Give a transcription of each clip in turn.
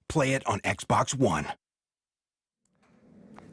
Play it on Xbox One.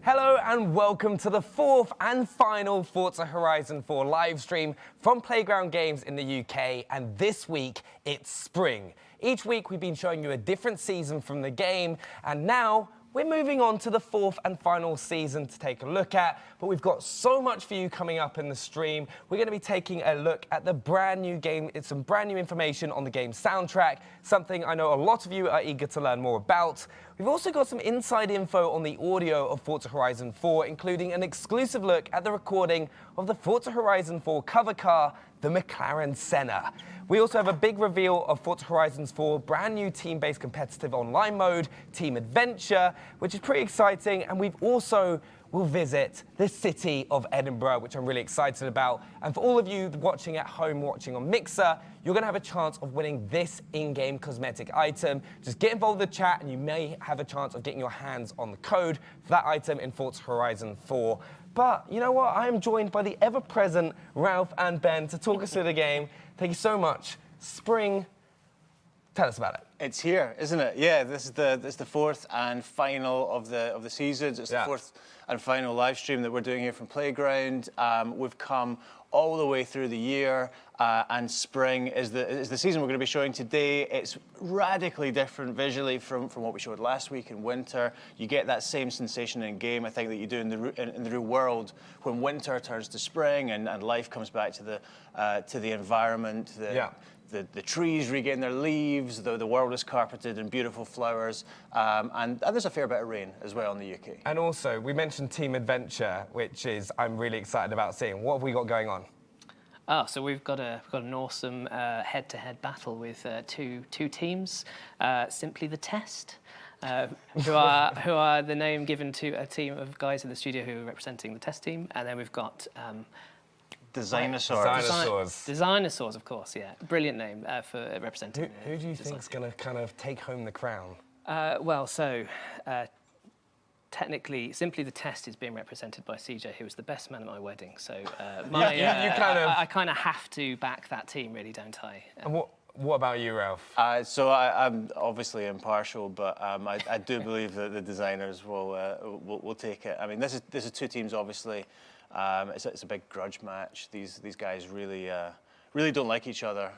Hello and welcome to the fourth and final Forza Horizon 4 live stream from Playground Games in the UK, and this week it's spring. Each week we've been showing you a different season from the game, and now we're moving on to the fourth and final season to take a look at, but we've got so much for you coming up in the stream. We're going to be taking a look at the brand new game. It's some brand new information on the game's soundtrack, something I know a lot of you are eager to learn more about. We've also got some inside info on the audio of Forza Horizon 4, including an exclusive look at the recording of the Forza Horizon 4 cover car, the McLaren Senna. We also have a big reveal of Forza Horizon 4 brand new team-based competitive online mode, Team Adventure, which is pretty exciting, and we've also will visit the city of Edinburgh, which I'm really excited about. And for all of you watching at home, watching on Mixer, you're going to have a chance of winning this in-game cosmetic item. Just get involved in the chat, and you may have a chance of getting your hands on the code for that item in Forza Horizon 4. But you know what? I am joined by the ever-present Ralph and Ben to talk us through the game. Thank you so much. Spring, tell us about it. It's here, isn't it? Yeah, this is the fourth and final of the seasons. It's the fourth and final live stream that we're doing here from Playground. We've come all the way through the year, and spring is the season we're going to be showing today. It's radically different visually from what we showed last week in winter. You get that same sensation in game, I think, that you do in the real world when winter turns to spring and life comes back to the environment. The trees regain their leaves, the world is carpeted in beautiful flowers, and there's a fair bit of rain as well in the UK. And also, we mentioned Team Adventure, which is I'm really excited about seeing. What have we got going on? Oh, so we've got an awesome head-to-head battle with two teams. Simply the Test, who are the name given to a team of guys in the studio who are representing the Test team, and then we've got. Designers, of course, yeah. Brilliant name for representing. Who do you think is going to kind of take home the crown? Technically, Simply the Test is being represented by CJ, who was the best man at my wedding. So I kind of have to back that team, really, don't I? And what about you, Ralph? So I'm obviously impartial, but I do believe that the designers will take it. I mean, this is two teams, obviously. It's a big grudge match. These guys really don't like each other.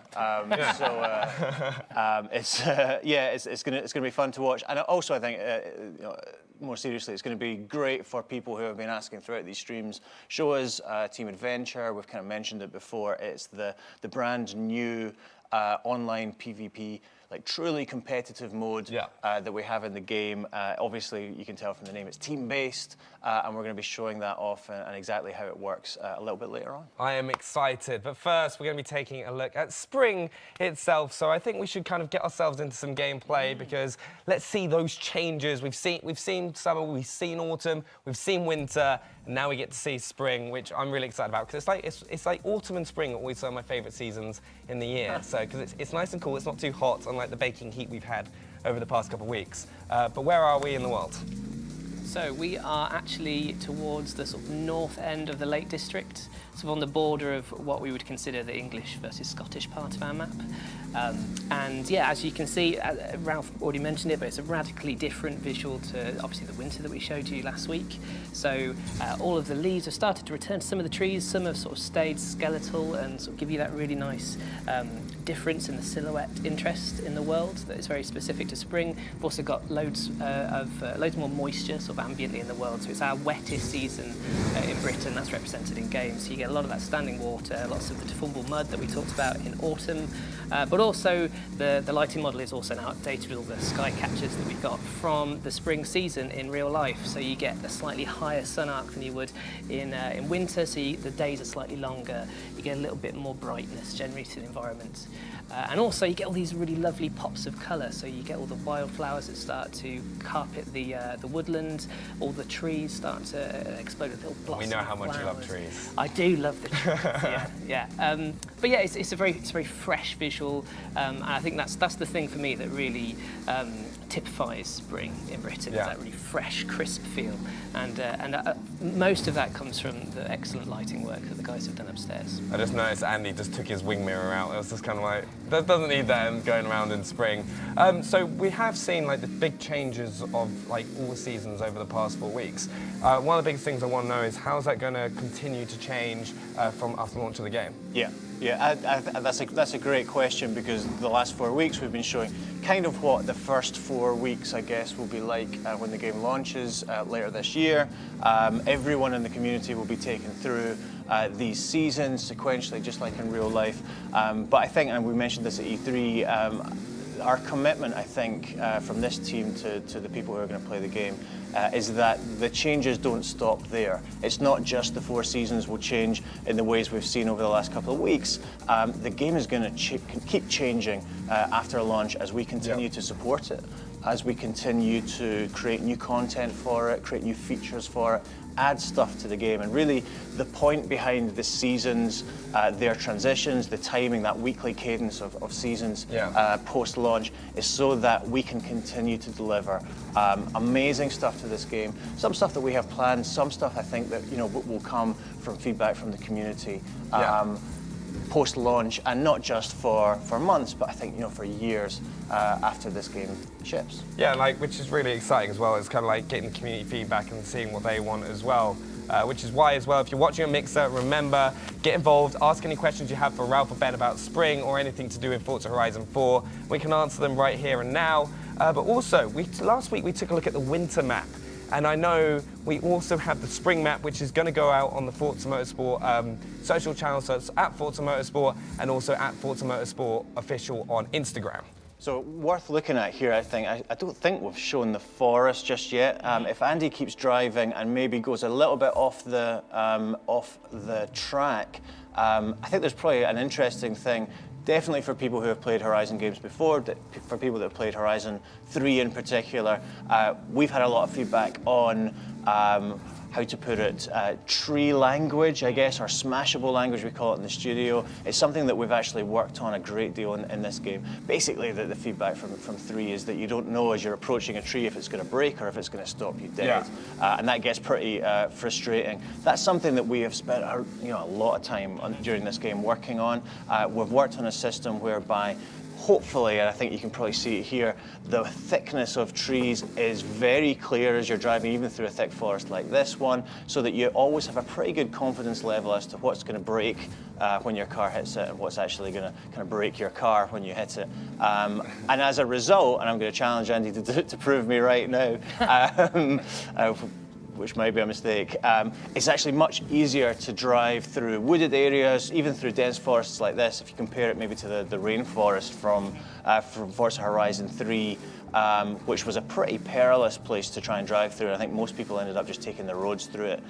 It's gonna be fun to watch. And also, I think more seriously, it's going to be great for people who have been asking throughout these streams. Show us Team Adventure. We've kind of mentioned it before. It's the brand new online PvP, like truly competitive mode that we have in the game. Obviously, you can tell from the name, it's team-based, and we're going to be showing that off and exactly how it works a little bit later on. I am excited, but first we're going to be taking a look at spring itself. So I think we should kind of get ourselves into some gameplay because let's see those changes. We've seen summer, we've seen autumn, we've seen winter, and now we get to see spring, which I'm really excited about because it's like autumn and spring are always some of my favourite seasons in the year. So because it's nice and cool, it's not too hot, unlike the baking heat we've had over the past couple of weeks. But where are we in the world? So we are actually towards the sort of north end of the Lake District, sort of on the border of what we would consider the English versus Scottish part of our map. And yeah, as you can see, Ralph already mentioned it, but it's a radically different visual to obviously the winter that we showed you last week. So all of the leaves have started to return to some of the trees. Some have sort of stayed skeletal and sort of give you that really nice difference in the silhouette interest in the world that is very specific to spring. We've also got loads more moisture sort of ambiently in the world. So it's our wettest season in Britain. That's represented in games. So you get a lot of that standing water, lots of the deformable mud that we talked about in autumn. But also the lighting model is also now updated with all the sky catchers that we got from the spring season in real life. So you get a slightly higher sun arc than you would in winter. So the days are slightly longer. You get a little bit more brightness generally to the environment. And also you get all these really lovely pops of colour. So you get all the wildflowers that start to carpet the woodland. All the trees start to explode with little blossoms. We know how much you love trees. I do love the trees. yeah. But yeah, it's a very fresh visual, and I think that's the thing for me that really typifies spring in Britain. Yeah. It's that really fresh, crisp feel, and most of that comes from the excellent lighting work that the guys have done upstairs. I just noticed Andy just took his wing mirror out. It was just kind of like, that doesn't need that going around in spring. So we have seen like the big changes of like all the seasons over the past 4 weeks. One of the biggest things I want to know is how's that going to continue to change from after the launch of the game? Yeah, that's a great question, because the last 4 weeks we've been showing kind of what the first 4 weeks, I guess, will be like when the game launches later this year. Everyone in the community will be taken through these seasons sequentially, just like in real life. But I think, and we mentioned this at E3, our commitment, I think, from this team to the people who are going to play the game is that the changes don't stop there. It's not just the 4 seasons will change in the ways we've seen over the last couple of weeks. The game is going to keep changing after launch as we continue to support it, as we continue to create new content for it, create new features for it, add stuff to the game. And really the point behind the seasons, their transitions, the timing, that weekly cadence of seasons post-launch is so that we can continue to deliver amazing stuff to this game. Some stuff that we have planned, some stuff I think that will come from feedback from the community post-launch, and not just for months, but I think for years after this game ships. Yeah, which is really exciting as well. It's kind of like getting community feedback and seeing what they want as well. Which is why as well, if you're watching on Mixer, remember, get involved, ask any questions you have for Ralph or Ben about spring or anything to do with Forza Horizon 4. We can answer them right here and now. But also, last week we took a look at the winter map. And I know we also have the spring map, which is going to go out on the Forza Motorsport social channels. So it's at Forza Motorsport and also at Forza Motorsport Official on Instagram. So worth looking at here, I think. I don't think we've shown the forest just yet. If Andy keeps driving and maybe goes a little bit off the track, I think there's probably an interesting thing. Definitely for people who have played Horizon games before, for people that have played Horizon 3 in particular, we've had a lot of feedback on how to put it, tree language, I guess, or smashable language we call it in the studio. It's something that we've actually worked on a great deal in this game. Basically, the feedback from 3 is that you don't know as you're approaching a tree if it's going to break or if it's going to stop you dead. And that gets pretty frustrating. That's something that we have spent a lot of time during this game working on. We've worked on a system whereby hopefully, and I think you can probably see it here, the thickness of trees is very clear as you're driving, even through a thick forest like this one, so that you always have a pretty good confidence level as to what's going to break when your car hits it and what's actually going to kind of break your car when you hit it. And as a result, and I'm going to challenge Andy to prove me right now, which might be a mistake, it's actually much easier to drive through wooded areas, even through dense forests like this, if you compare it maybe to the rainforest from Forza Horizon 3, which was a pretty perilous place to try and drive through. I think most people ended up just taking the roads through it.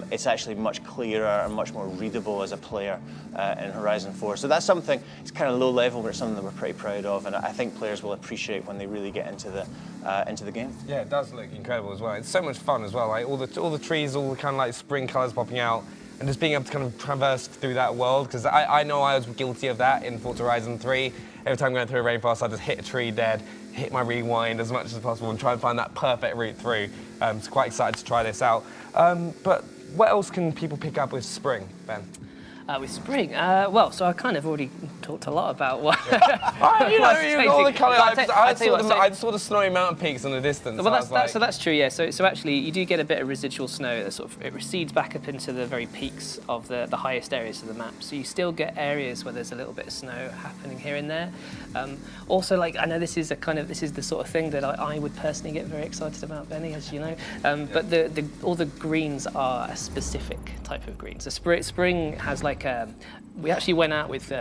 It's actually much clearer and much more readable as a player in Horizon 4. So that's something, it's kind of low level, but it's something that we're pretty proud of, and I think players will appreciate when they really get into the game. Yeah, it does look incredible as well. It's so much fun as well. Like all the trees, all the kind of like spring colours popping out, and just being able to kind of traverse through that world, because I know I was guilty of that in Forza Horizon 3. Every time going through a rainforest, I just hit a tree dead, hit my rewind as much as possible and try and find that perfect route through. So quite excited to try this out. But what else can people pick up with spring, Ben? With spring, well, so I kind of already talked a lot about what. All the colour. I saw the snowy mountain peaks in the distance. Well, that's true, yeah. So actually, you do get a bit of residual snow that sort of it recedes back up into the very peaks of the highest areas of the map. So you still get areas where there's a little bit of snow happening here and there. Also, like I know this is the sort of thing that I would personally get very excited about, Benny, as you know. But all the greens are a specific type of green. So spring has like we actually went out with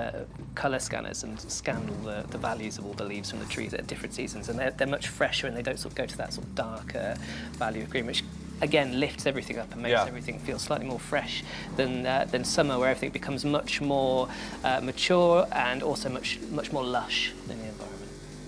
colour scanners and scanned all the values of all the leaves from the trees at different seasons, and they're much fresher and they don't sort of go to that sort of darker value of green, which again lifts everything up and makes everything feel slightly more fresh than summer, where everything becomes much more mature and also much more lush in the environment.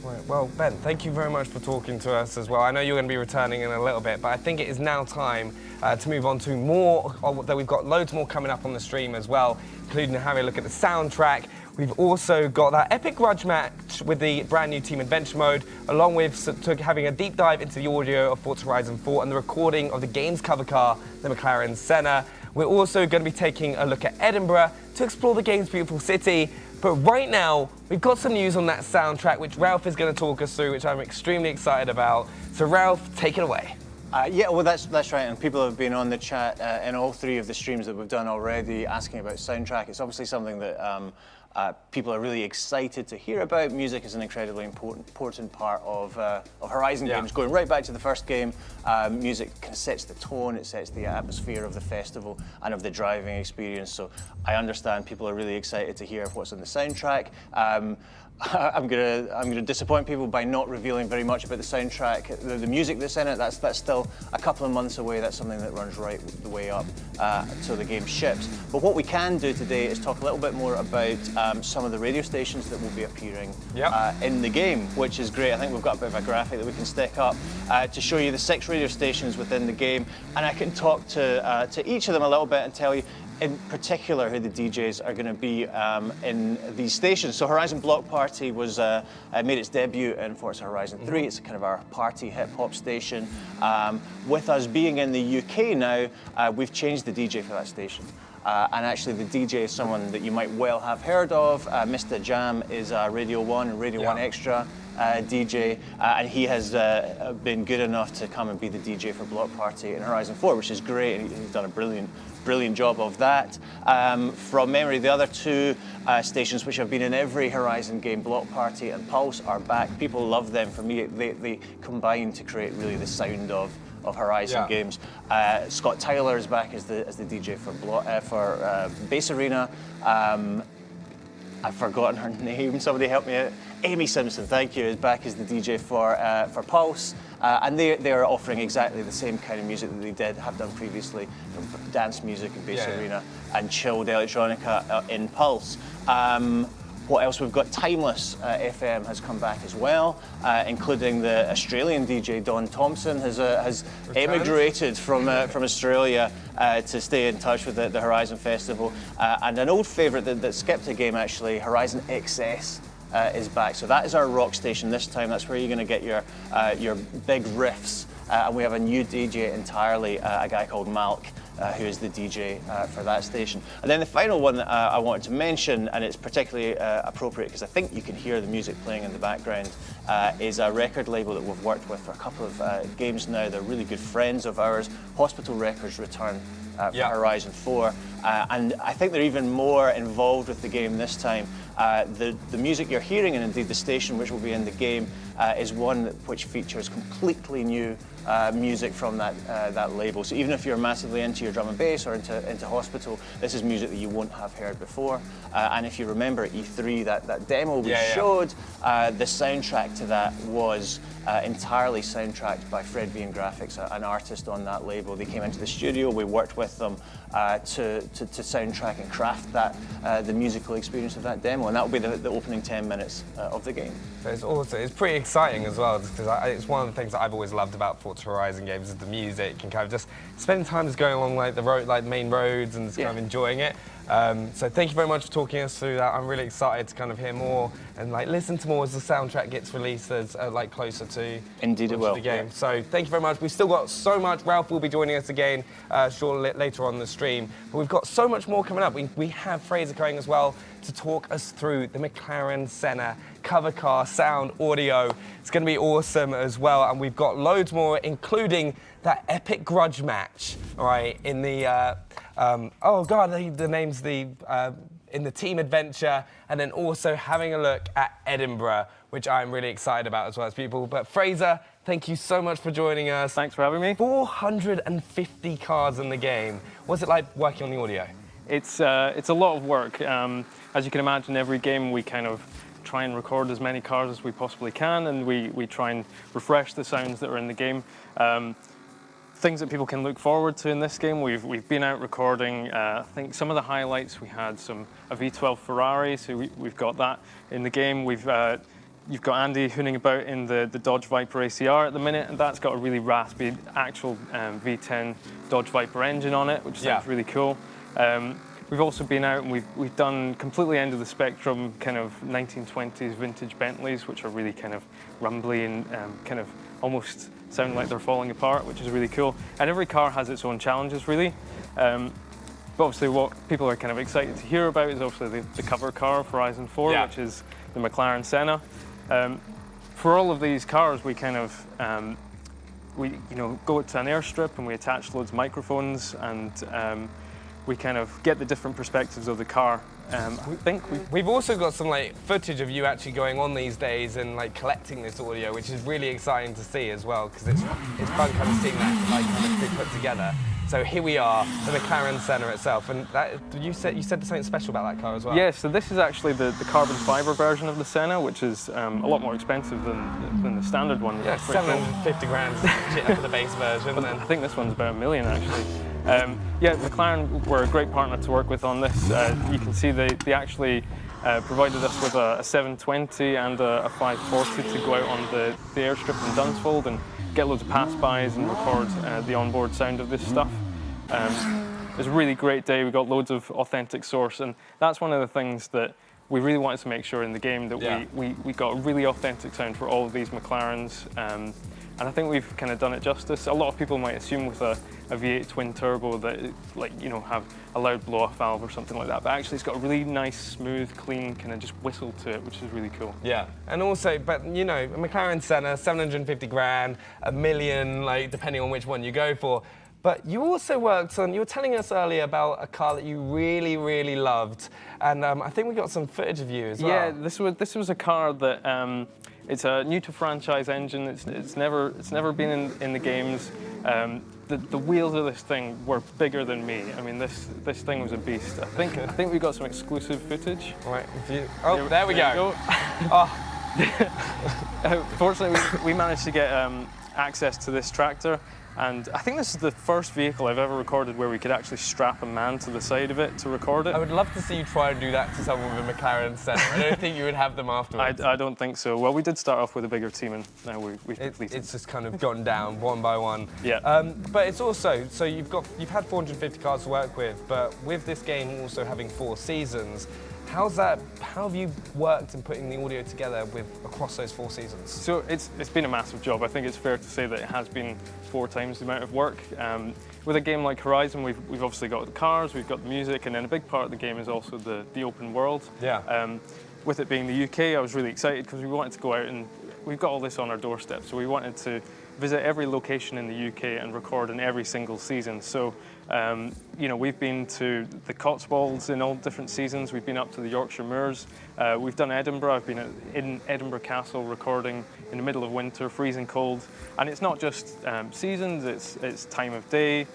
Right. Well, Ben, thank you very much for talking to us as well. I know you're going to be returning in a little bit, but I think it is now time to move on to more. We've got loads more coming up on the stream as well, including having a look at the soundtrack. We've also got that epic grudge match with the brand new Team Adventure mode, along with having a deep dive into the audio of Forza Horizon 4 and the recording of the game's cover car, the McLaren Senna. We're also going to be taking a look at Edinburgh to explore the game's beautiful city. But right now, we've got some news on that soundtrack, which Ralph is going to talk us through, which I'm extremely excited about. So Ralph, take it away. Yeah, well, that's right, and people have been on the chat in all 3 of the streams that we've done already asking about soundtrack. It's obviously something that people are really excited to hear about. Music is an incredibly important part of Horizon games. Going right back to the first game, music kind of sets the tone, it sets the atmosphere of the festival and of the driving experience. So I understand people are really excited to hear what's on the soundtrack. I'm gonna disappoint people by not revealing very much about the soundtrack. The music that's in it, that's still a couple of months away. That's something that runs right the way up till the game ships. But what we can do today is talk a little bit more about some of the radio stations that will be appearing in the game, which is great. I think we've got a bit of a graphic that we can stick up to show you the 6 radio stations within the game, and I can talk to each of them a little bit and tell you in particular who the DJs are going to be in these stations. So Horizon Block Party was made its debut in Forza Horizon 3. It's kind of our party hip-hop station. With us being in the UK now, we've changed the DJ for that station. And actually the DJ is someone that you might well have heard of. Mr. Jam is Radio 1 and Radio 1 Extra DJ, and he has been good enough to come and be the DJ for Block Party in Horizon 4, which is great. He's done a brilliant job of that. From memory, the other 2 stations which have been in every Horizon game, Block Party and Pulse, are back. People love them. For me, they combine to create really the sound of Horizon games. Scott Tyler is back as the DJ for Bass Arena. I've forgotten her name. Somebody help me out. Amy Simpson, thank you, is back as the DJ for Pulse. And they are offering exactly the same kind of music that they have done previously, dance music in Bass Arena and chilled electronica in Pulse. What else? We've got Timeless FM has come back as well, including the Australian DJ Don Thompson has emigrated from Australia to stay in touch with the Horizon Festival. And an old favourite that skipped a game actually, Horizon XS. Is back. So that is our rock station this time. That's where you're going to get your big riffs. And we have a new DJ entirely, a guy called Malk, who is the DJ for that station. And then the final one that I wanted to mention, and it's particularly appropriate because I think you can hear the music playing in the background, is a record label that we've worked with for a couple of games now. They're really good friends of ours. Hospital Records return for Horizon 4. And I think they're even more involved with the game this time. The music you're hearing, and indeed the station which will be in the game, is one which features completely new music from that label. So even if you're massively into your drum and bass or into Hospital, this is music that you won't have heard before. And if you remember at E3, that demo we showed, the soundtrack to that was entirely soundtracked by Fred V and Graphics, an artist on that label. They came into the studio, we worked with them to soundtrack and craft the musical experience of that demo, and that will be the opening 10 minutes of the game. So it's pretty exciting as well, because it's one of the things that I've always loved about Forza Horizon games is the music and kind of just spending time just going along like the road, like main roads, and just kind of enjoying it. So thank you very much for talking us through that. I'm really excited to kind of hear more and like listen to more as the soundtrack gets released as like closer to the game. So thank you very much. We've still got so much. Ralph will be joining us again shortly later on the stream. But we've got so much more coming up. We have Fraser coming as well to talk us through the McLaren Senna cover car, sound, audio. It's going to be awesome as well. And we've got loads more, including that epic grudge match, all right, in the, oh God, the name's in the Team Adventure, and then also having a look at Edinburgh, which I'm really excited about as well as people. But Fraser, thank you so much for joining us. Thanks for having me. 450 cars in the game. What's it like working on the audio? It's a lot of work. As you can imagine, every game we kind of try and record as many cars as we possibly can, and we try and refresh the sounds that are in the game. Things that people can look forward to in this game, we've been out recording, I think some of the highlights, we had a V12 Ferrari, so we've got that in the game. You've got Andy hooning about in the Dodge Viper ACR at the minute, and that's got a really raspy actual V10 Dodge Viper engine on it, which sounds really cool. we've also been out and we've done completely end of the spectrum kind of 1920s vintage Bentleys, which are really kind of rumbly and kind of almost sound like they're falling apart, which is really cool. And every car has its own challenges, really. But obviously what people are kind of excited to hear about is obviously the cover car of Horizon 4, which is the McLaren Senna. For all of these cars, we kind of we go to an airstrip and we attach loads of microphones and we kind of get the different perspectives of the car. I think we've also got some like footage of you actually going on these days and like collecting this audio, which is really exciting to see as well, because it's fun kind of seeing that like kind of be put together. So here we are, the McLaren Senna itself, and that, you said something special about that car as well. Yeah, so this is actually the carbon fiber version of the Senna, which is a lot more expensive than the standard one. Yeah, 750 grand for the base version. But I think this one's about $1 million actually. Yeah, McLaren were a great partner to work with on this. You can see they actually provided us with a 720 and a 540 to go out on the airstrip in Dunsfold and get loads of pass-bys and record the onboard sound of this stuff. It was a really great day. We got loads of authentic source, and that's one of the things that we really wanted to make sure in the game, that we got a really authentic sound for all of these McLarens. And I think we've kind of done it justice. A lot of people might assume with a V8 twin turbo that it, have a loud blow-off valve or something like that, but actually it's got a really nice, smooth, clean kind of just whistle to it, which is really cool. Yeah, and also, but a McLaren Senna, 750 grand, $1 million, like depending on which one you go for. But you also worked on, you were telling us earlier about a car that you really, really loved, and I think we got some footage of you as well. Yeah, this was a car that it's a new to franchise engine. It's never been in the games. The wheels of this thing were bigger than me. I mean, this thing was a beast. I think we got some exclusive footage. Right. There we go. Fortunately, we managed to get access to this tractor. And I think this is the first vehicle I've ever recorded where we could actually strap a man to the side of it to record it. I would love to see you try and do that to someone with a McLaren Senna. I don't think you would have them afterwards. I don't think so. Well, we did start off with a bigger team, and now we've completed. It's just kind of gone down one by one. Yeah. But it's also, so you've had 450 cars to work with, but with this game also having 4 seasons, how have you worked in putting the audio together across those 4 seasons? So it's been a massive job. I think it's fair to say that it has been 4 times the amount of work. With a game like Horizon, we've obviously got the cars, we've got the music, and then a big part of the game is also the open world. Yeah. With it being the UK, I was really excited because we wanted to go out and we've got all this on our doorstep. So we wanted to visit every location in the UK and record in every single season. So, we've been to the Cotswolds in all different seasons. We've been up to the Yorkshire Moors. We've done Edinburgh. I've been in Edinburgh Castle recording in the middle of winter, freezing cold. And it's not just seasons, it's time of day.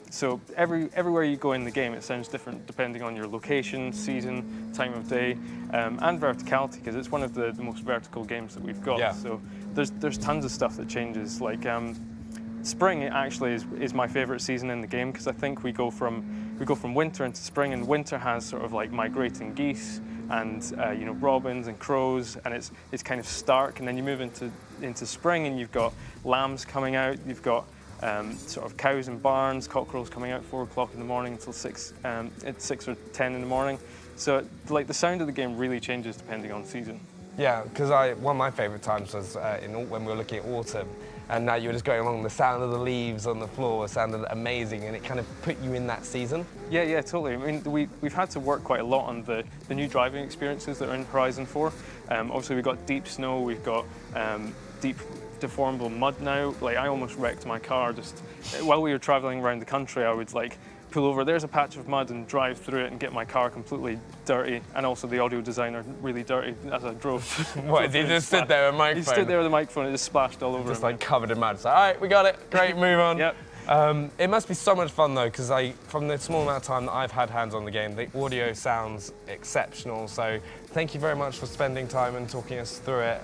So everywhere you go in the game, it sounds different depending on your location, season, time of day, and verticality, because it's one of the most vertical games that we've got. Yeah. So there's tons of stuff that changes. Like spring actually is my favorite season in the game, because I think we go from winter into spring, and winter has sort of like migrating geese and robins and crows, and it's kind of stark, and then you move into spring and you've got lambs coming out, you've got sort of cows in barns, cockerels coming out 4 o'clock in the morning until 6 or 10 in the morning. So like the sound of the game really changes depending on season. Yeah, because one of my favourite times was when we were looking at autumn, and now you were just going along, the sound of the leaves on the floor sounded amazing, and it kind of put you in that season. Yeah, totally. I mean, we've had to work quite a lot on the new driving experiences that are in Horizon 4. Obviously, we've got deep snow, we've got deep deformable mud now. Like, I almost wrecked my car just while we were traveling around the country. I would like pull over, there's a patch of mud, and drive through it and get my car completely dirty, and also the audio designer really dirty as I drove. What, he just stood there with a microphone? He stood there with a microphone, it just splashed all over just him. Like covered in mud. It's like, all right, we got it, great, move on. Yep. It must be so much fun though, because from the small amount of time that I've had hands on the game, the audio sounds exceptional. So thank you very much for spending time and talking us through it.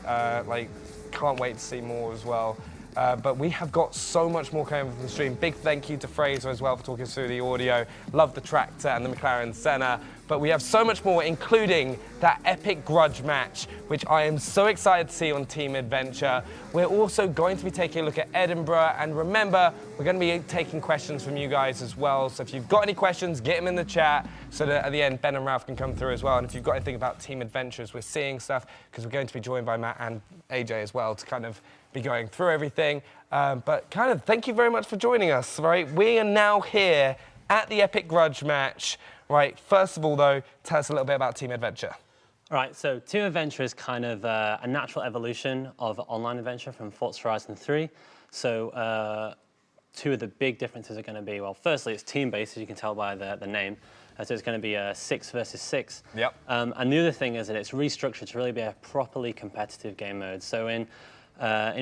Can't wait to see more as well. But we have got so much more coming from the stream. Big thank you to Fraser as well for talking us through the audio. Love the tractor and the McLaren Senna. but we have so much more, including that epic grudge match, which I am so excited to see on Team Adventure. We're also going to be taking a look at Edinburgh, and remember, we're going to be taking questions from you guys as well. So if you've got any questions, get them in the chat so that at the end, Ben and Ralph can come through as well. And if you've got anything about Team Adventures, we're seeing stuff, because we're going to be joined by Matt and AJ as well to kind of be going through everything. But kind of thank you very much for joining us, right? We are now here at the epic grudge match, right? First of all, though, tell us a little bit about Team Adventure. All right, so Team Adventure is kind of a natural evolution of online adventure from Forza Horizon 3. So two of the big differences are going to be, well, firstly, it's team-based, as you can tell by the name. So it's going to be a 6 versus 6. Yep. And the other thing is that it's restructured to really be a properly competitive game mode. So in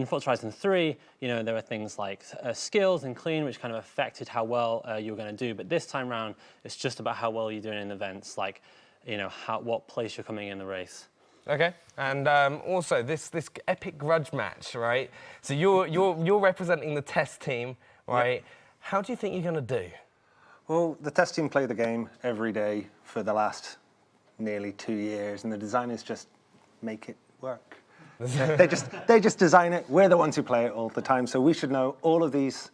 Forza Horizon 3, you know, there were things like skills and clean, which kind of affected how well you were going to do. But this time round, it's just about how well you're doing in events, like, you know, what place you're coming in the race. Okay, and also this epic grudge match, right? So you're representing the test team, right? Yep. How do you think you're going to do? Well, the test team play the game every day for the last nearly 2 years, and the designers just make it work. they just design it. We're the ones who play it all the time, so we should know all of these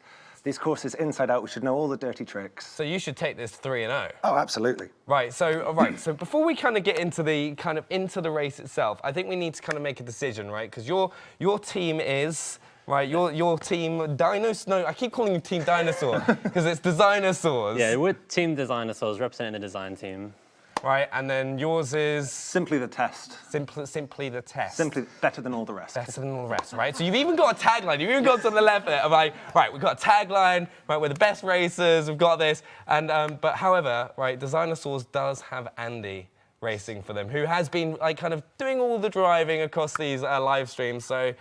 courses inside out. We should know all the dirty tricks. So you should take this 3-0. Oh, absolutely. Right. So before we kind of get into the race itself, I think we need to kind of make a decision, right? Because your team is. Right, your team Dinosaurs. No, I keep calling you Team Dinosaur because it's Designsaurs. Yeah, we're Team Designsaurs representing the design team. Right, and then yours is Simply the Test. Simply the Test. Simply better than all the rest. Better than all the rest, right? So you've even got a tagline. You've even got to the left there. I'm like, right, we've got a tagline. Right, we're the best racers. We've got this. And but however, right, Designsaurs does have Andy racing for them, who has been like kind of doing all the driving across these live streams. So.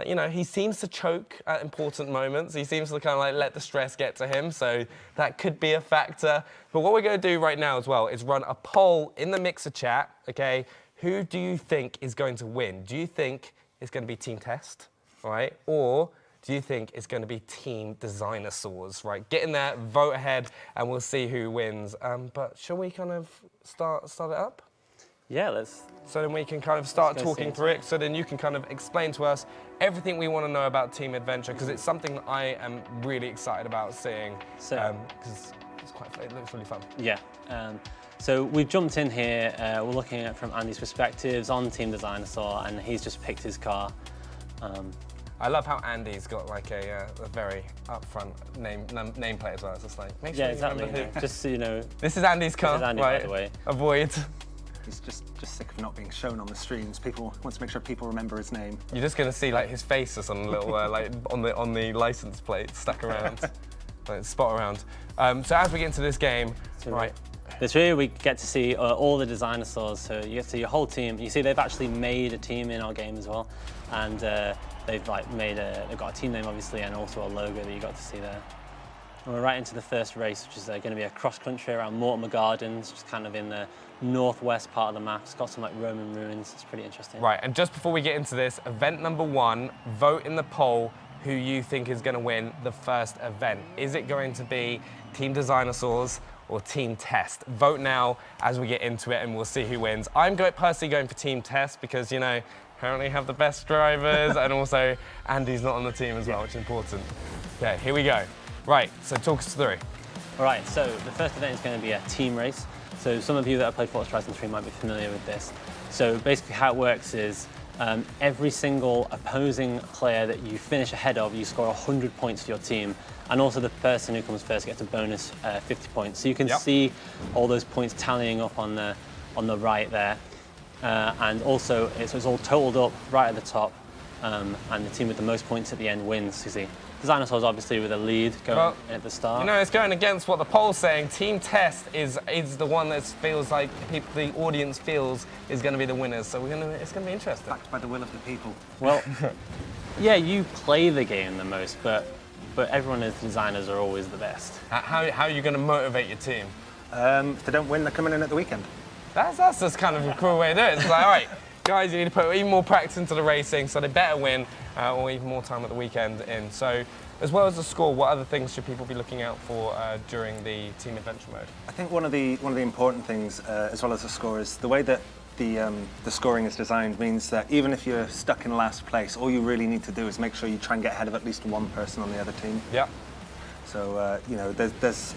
You know, he seems to choke at important moments. He seems to kind of like let the stress get to him, so that could be a factor. But what we're going to do right now as well is run a poll in the Mixer chat, okay? Who do you think is going to win? Do you think it's going to be Team Test, right? Or do you think it's going to be Team Designsaurs, right? Get in there, vote ahead, and we'll see who wins. But shall we kind of start it up? Yeah, let's. So then we can kind of start talking through it, so then you can kind of explain to us everything we want to know about Team Adventure, because it's something that I am really excited about seeing, because it looks really fun. Yeah. So we've jumped in here, we're looking at it from Andy's perspectives on Team Designsaur, and he's just picked his car. I love how Andy's got like a very upfront nameplate as well. It's just like, make sure you remember who. Just so you know. This is Andy's car, this is Andy, right? by the way. Avoid. He's just sick of not being shown on the streams. People wants to make sure people remember his name. You're just going to see like his face or some little like on the license plate stuck around, like spot around. So as we get into this game, right. This really we get to see all the Designsaurs. So you get to see your whole team. You see they've actually made a team in our game as well, and they've like they've got a team name obviously, and also a logo that you got to see there. And we're right into the first race, which is going to be a cross-country around Mortimer Gardens, just kind of in the northwest part of the map. It's got some like Roman ruins. It's pretty interesting. Right, and just before we get into this, event number 1, vote in the poll who you think is going to win the first event. Is it going to be Team Designsaurs or Team Test? Vote now as we get into it, and we'll see who wins. I'm personally going for Team Test because, you know, apparently have the best drivers, and also Andy's not on the team as well, which is important. Okay, here we go. Right, so talk us through. All right, so the first event is going to be a team race. So some of you that have played Forza Horizon 3 might be familiar with this. So basically how it works is every single opposing player that you finish ahead of, you score 100 points for your team. And also the person who comes first gets a bonus 50 points. So you can see all those points tallying up on the right there. And also it's all totaled up right at the top. And the team with the most points at the end wins, you see. Designsaurs obviously with a lead going at the start. You know, it's going against what the poll's saying. Team Test is the one that feels like the audience feels is going to be the winners. So it's going to be interesting. Backed by the will of the people. Well, yeah, you play the game the most, but everyone as designers are always the best. How are you going to motivate your team? If they don't win, they're coming in at the weekend. That's just kind of a cool way to do it. It's like, all right, guys, you need to put even more practice into the racing, so they better win, or even more time at the weekend in. So, as well as the score, what other things should people be looking out for during the team adventure mode? I think one of the important things, as well as the score, is the way that the scoring is designed means that even if you're stuck in last place, all you really need to do is make sure you try and get ahead of at least one person on the other team. Yeah. So you know, there's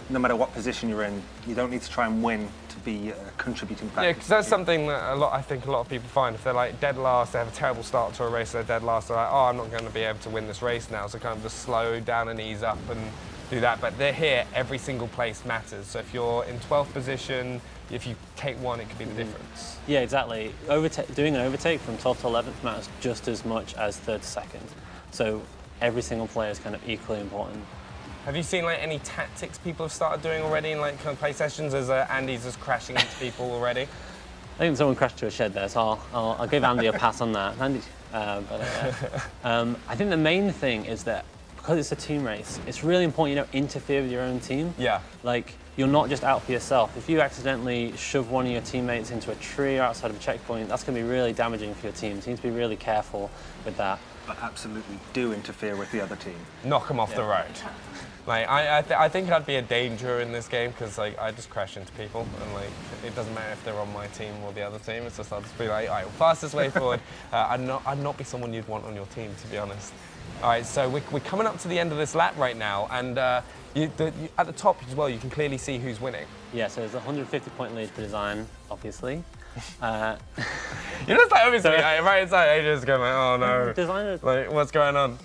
no matter what position you're in, you don't need to try and win to be a contributing factor. Yeah, because that's something that I think a lot of people find. If they're like dead last, they have a terrible start to a race, they're dead last, they're like, oh, I'm not going to be able to win this race now, so kind of just slow down and ease up and do that. But they're here, every single place matters. So if you're in 12th position, if you take one, it could be the difference. Yeah, exactly. Doing an overtake from 12th to 11th matters just as much as 3rd to 2nd. So every single player is kind of equally important. Have you seen like any tactics people have started doing already in like kind of play sessions as Andy's just crashing into people already? I think someone crashed to a shed there, so I'll give Andy a pass on that. Andy, I think the main thing is that because it's a team race, it's really important you don't interfere with your own team. Yeah. Like, you're not just out for yourself. If you accidentally shove one of your teammates into a tree or outside of a checkpoint, that's going to be really damaging for your team. So you need to be really careful with that. But absolutely do interfere with the other team. Knock them off the road. Like, I think I'd be a danger in this game because like I just crash into people and like it doesn't matter if they're on my team or the other team. It's just I'll just be like, all right, fastest way forward. I'd not be someone you'd want on your team, to be honest. All right, so we're coming up to the end of this lap right now, and at the top as well, you can clearly see who's winning. Yeah, so there's a 150-point lead for design, obviously. You're just like obviously right inside, AJ's going like, oh no, Designer. like what's going on?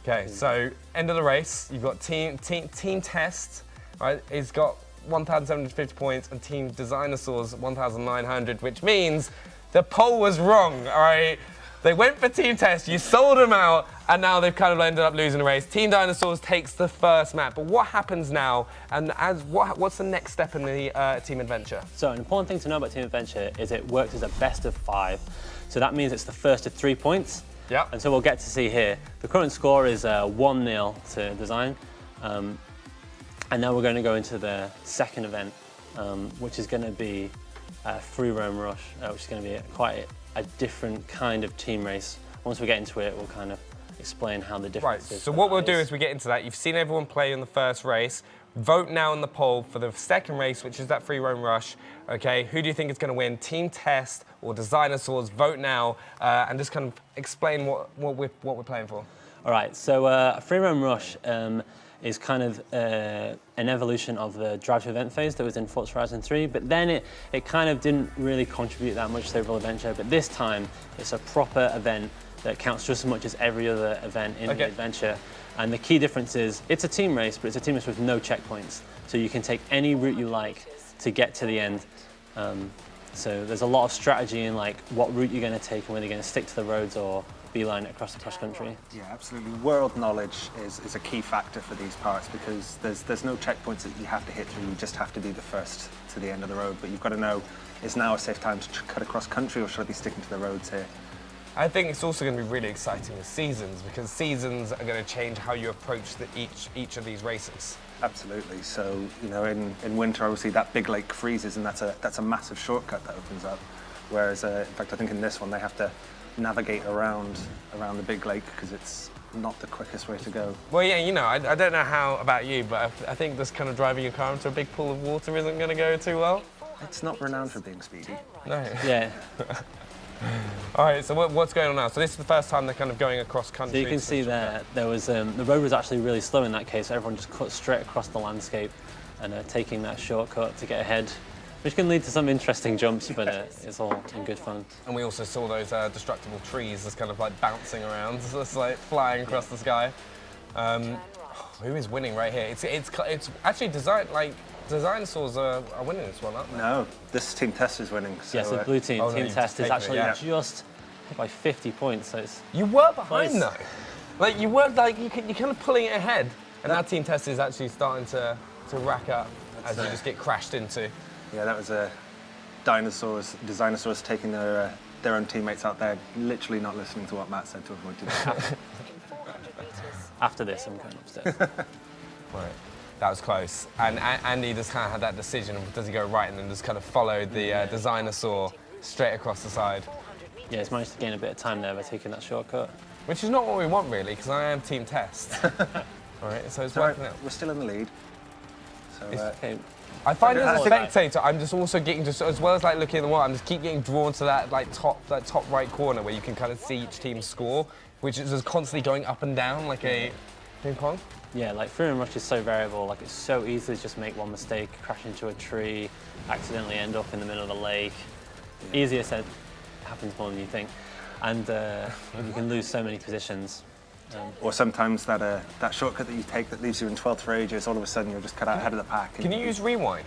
Okay, so end of the race, you've got team test, right? It's got 1,750 points, and team dinosaurs 1,900, which means the poll was wrong. All right, they went for team test, you sold them out, and now they've kind of ended up losing the race. Team Dinosaurs takes the first map, but what happens now? And what's the next step in the team adventure? So an important thing to know about team adventure is it works as a best of 5. So that means it's the first of 3 points. Yeah. And so we'll get to see here. The current score is 1-0 to design. And now we're going to go into the second event, which is going to be Free Roam Rush, which is going to be quite a different kind of team race. Once we get into it, we'll kind of explain how the difference is. Right, so what we'll do is we get into that. You've seen everyone play in the first race. Vote now in the poll for the second race, which is that Free Roam Rush. Okay, who do you think is going to win? Team Test or Dinosaurs? Vote now, and just kind of explain what we're playing for. All right, so Free Roam Rush is kind of an evolution of the Drive to Event phase that was in Forza Horizon 3, but then it kind of didn't really contribute that much to the overall adventure. But this time, it's a proper event that counts just as much as every other event in the adventure. And the key difference is it's a team race, but it's a team race with no checkpoints. So you can take any route you like to get to the end. So there's a lot of strategy in like what route you're going to take and whether you're going to stick to the roads or beeline it across the cross country. Yeah, absolutely. World knowledge is a key factor for these parts because there's no checkpoints that you have to hit through. You just have to be the first to the end of the road. But you've got to know, is now a safe time to cut across country or should I be sticking to the roads here? I think it's also going to be really exciting with seasons because seasons are going to change how you approach each of these races. Absolutely. So, you know, in winter, obviously that big lake freezes and that's a massive shortcut that opens up. Whereas, in fact, I think in this one they have to navigate around the big lake because it's not the quickest way to go. Well, yeah, you know, I don't know how about you, but I think this kind of driving your car into a big pool of water isn't going to go too well. It's not renowned for being speedy. No. Yeah. All right, so what's going on now? So this is the first time they're kind of going across country. So you can see there was the road was actually really slow in that case. So everyone just cut straight across the landscape and taking that shortcut to get ahead, which can lead to some interesting jumps, but it's all in good fun. And we also saw those destructible trees just kind of like bouncing around, just like flying across the sky. Who is winning right here? It's actually Dinosaurs are winning this one, aren't they? No, this Team Test is winning. So, yes, the blue team, Team Test is actually just by 50 points. So it's you were behind though. Like you were like you're kind of pulling it ahead, and that Team Test is actually starting to rack up as you just get crashed into. Yeah, that was Dinosaurs taking their own teammates out there, literally not listening to what Matt said to avoid doing. After this, I'm going upstairs. Right. That was close. And Andy just kind of had that decision of does he go right and then just kind of followed the Dinosaur straight across the side. Yeah, he's managed to gain a bit of time there by taking that shortcut. Which is not what we want, really, because I am team test. All right, so it's working out. We're still in the lead. So, Okay. I find as a I think- spectator, I'm just also getting, just as well as like looking at the wall, I'm just keep getting drawn to that top right corner where you can kind of see each team's score, which is just constantly going up and down like a ping pong. Yeah, like Free and Rush is so variable. Like it's so easy to just make one mistake, crash into a tree, accidentally end up in the middle of the lake. Easier said, happens more than you think, and you can lose so many positions. or sometimes that shortcut that you take that leaves you in 12th for ages, all of a sudden you're just cut out ahead of the pack. Can you use rewind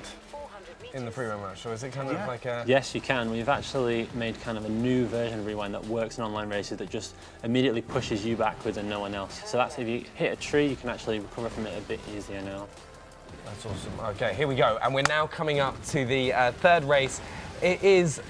in the free run rush, or is it kind of like a... Yes, you can. We've actually made kind of a new version of Rewind that works in online races that just immediately pushes you backwards and no one else. So that's if you hit a tree, you can actually recover from it a bit easier now. That's awesome. Okay, here we go. And we're now coming up to the third race. It is,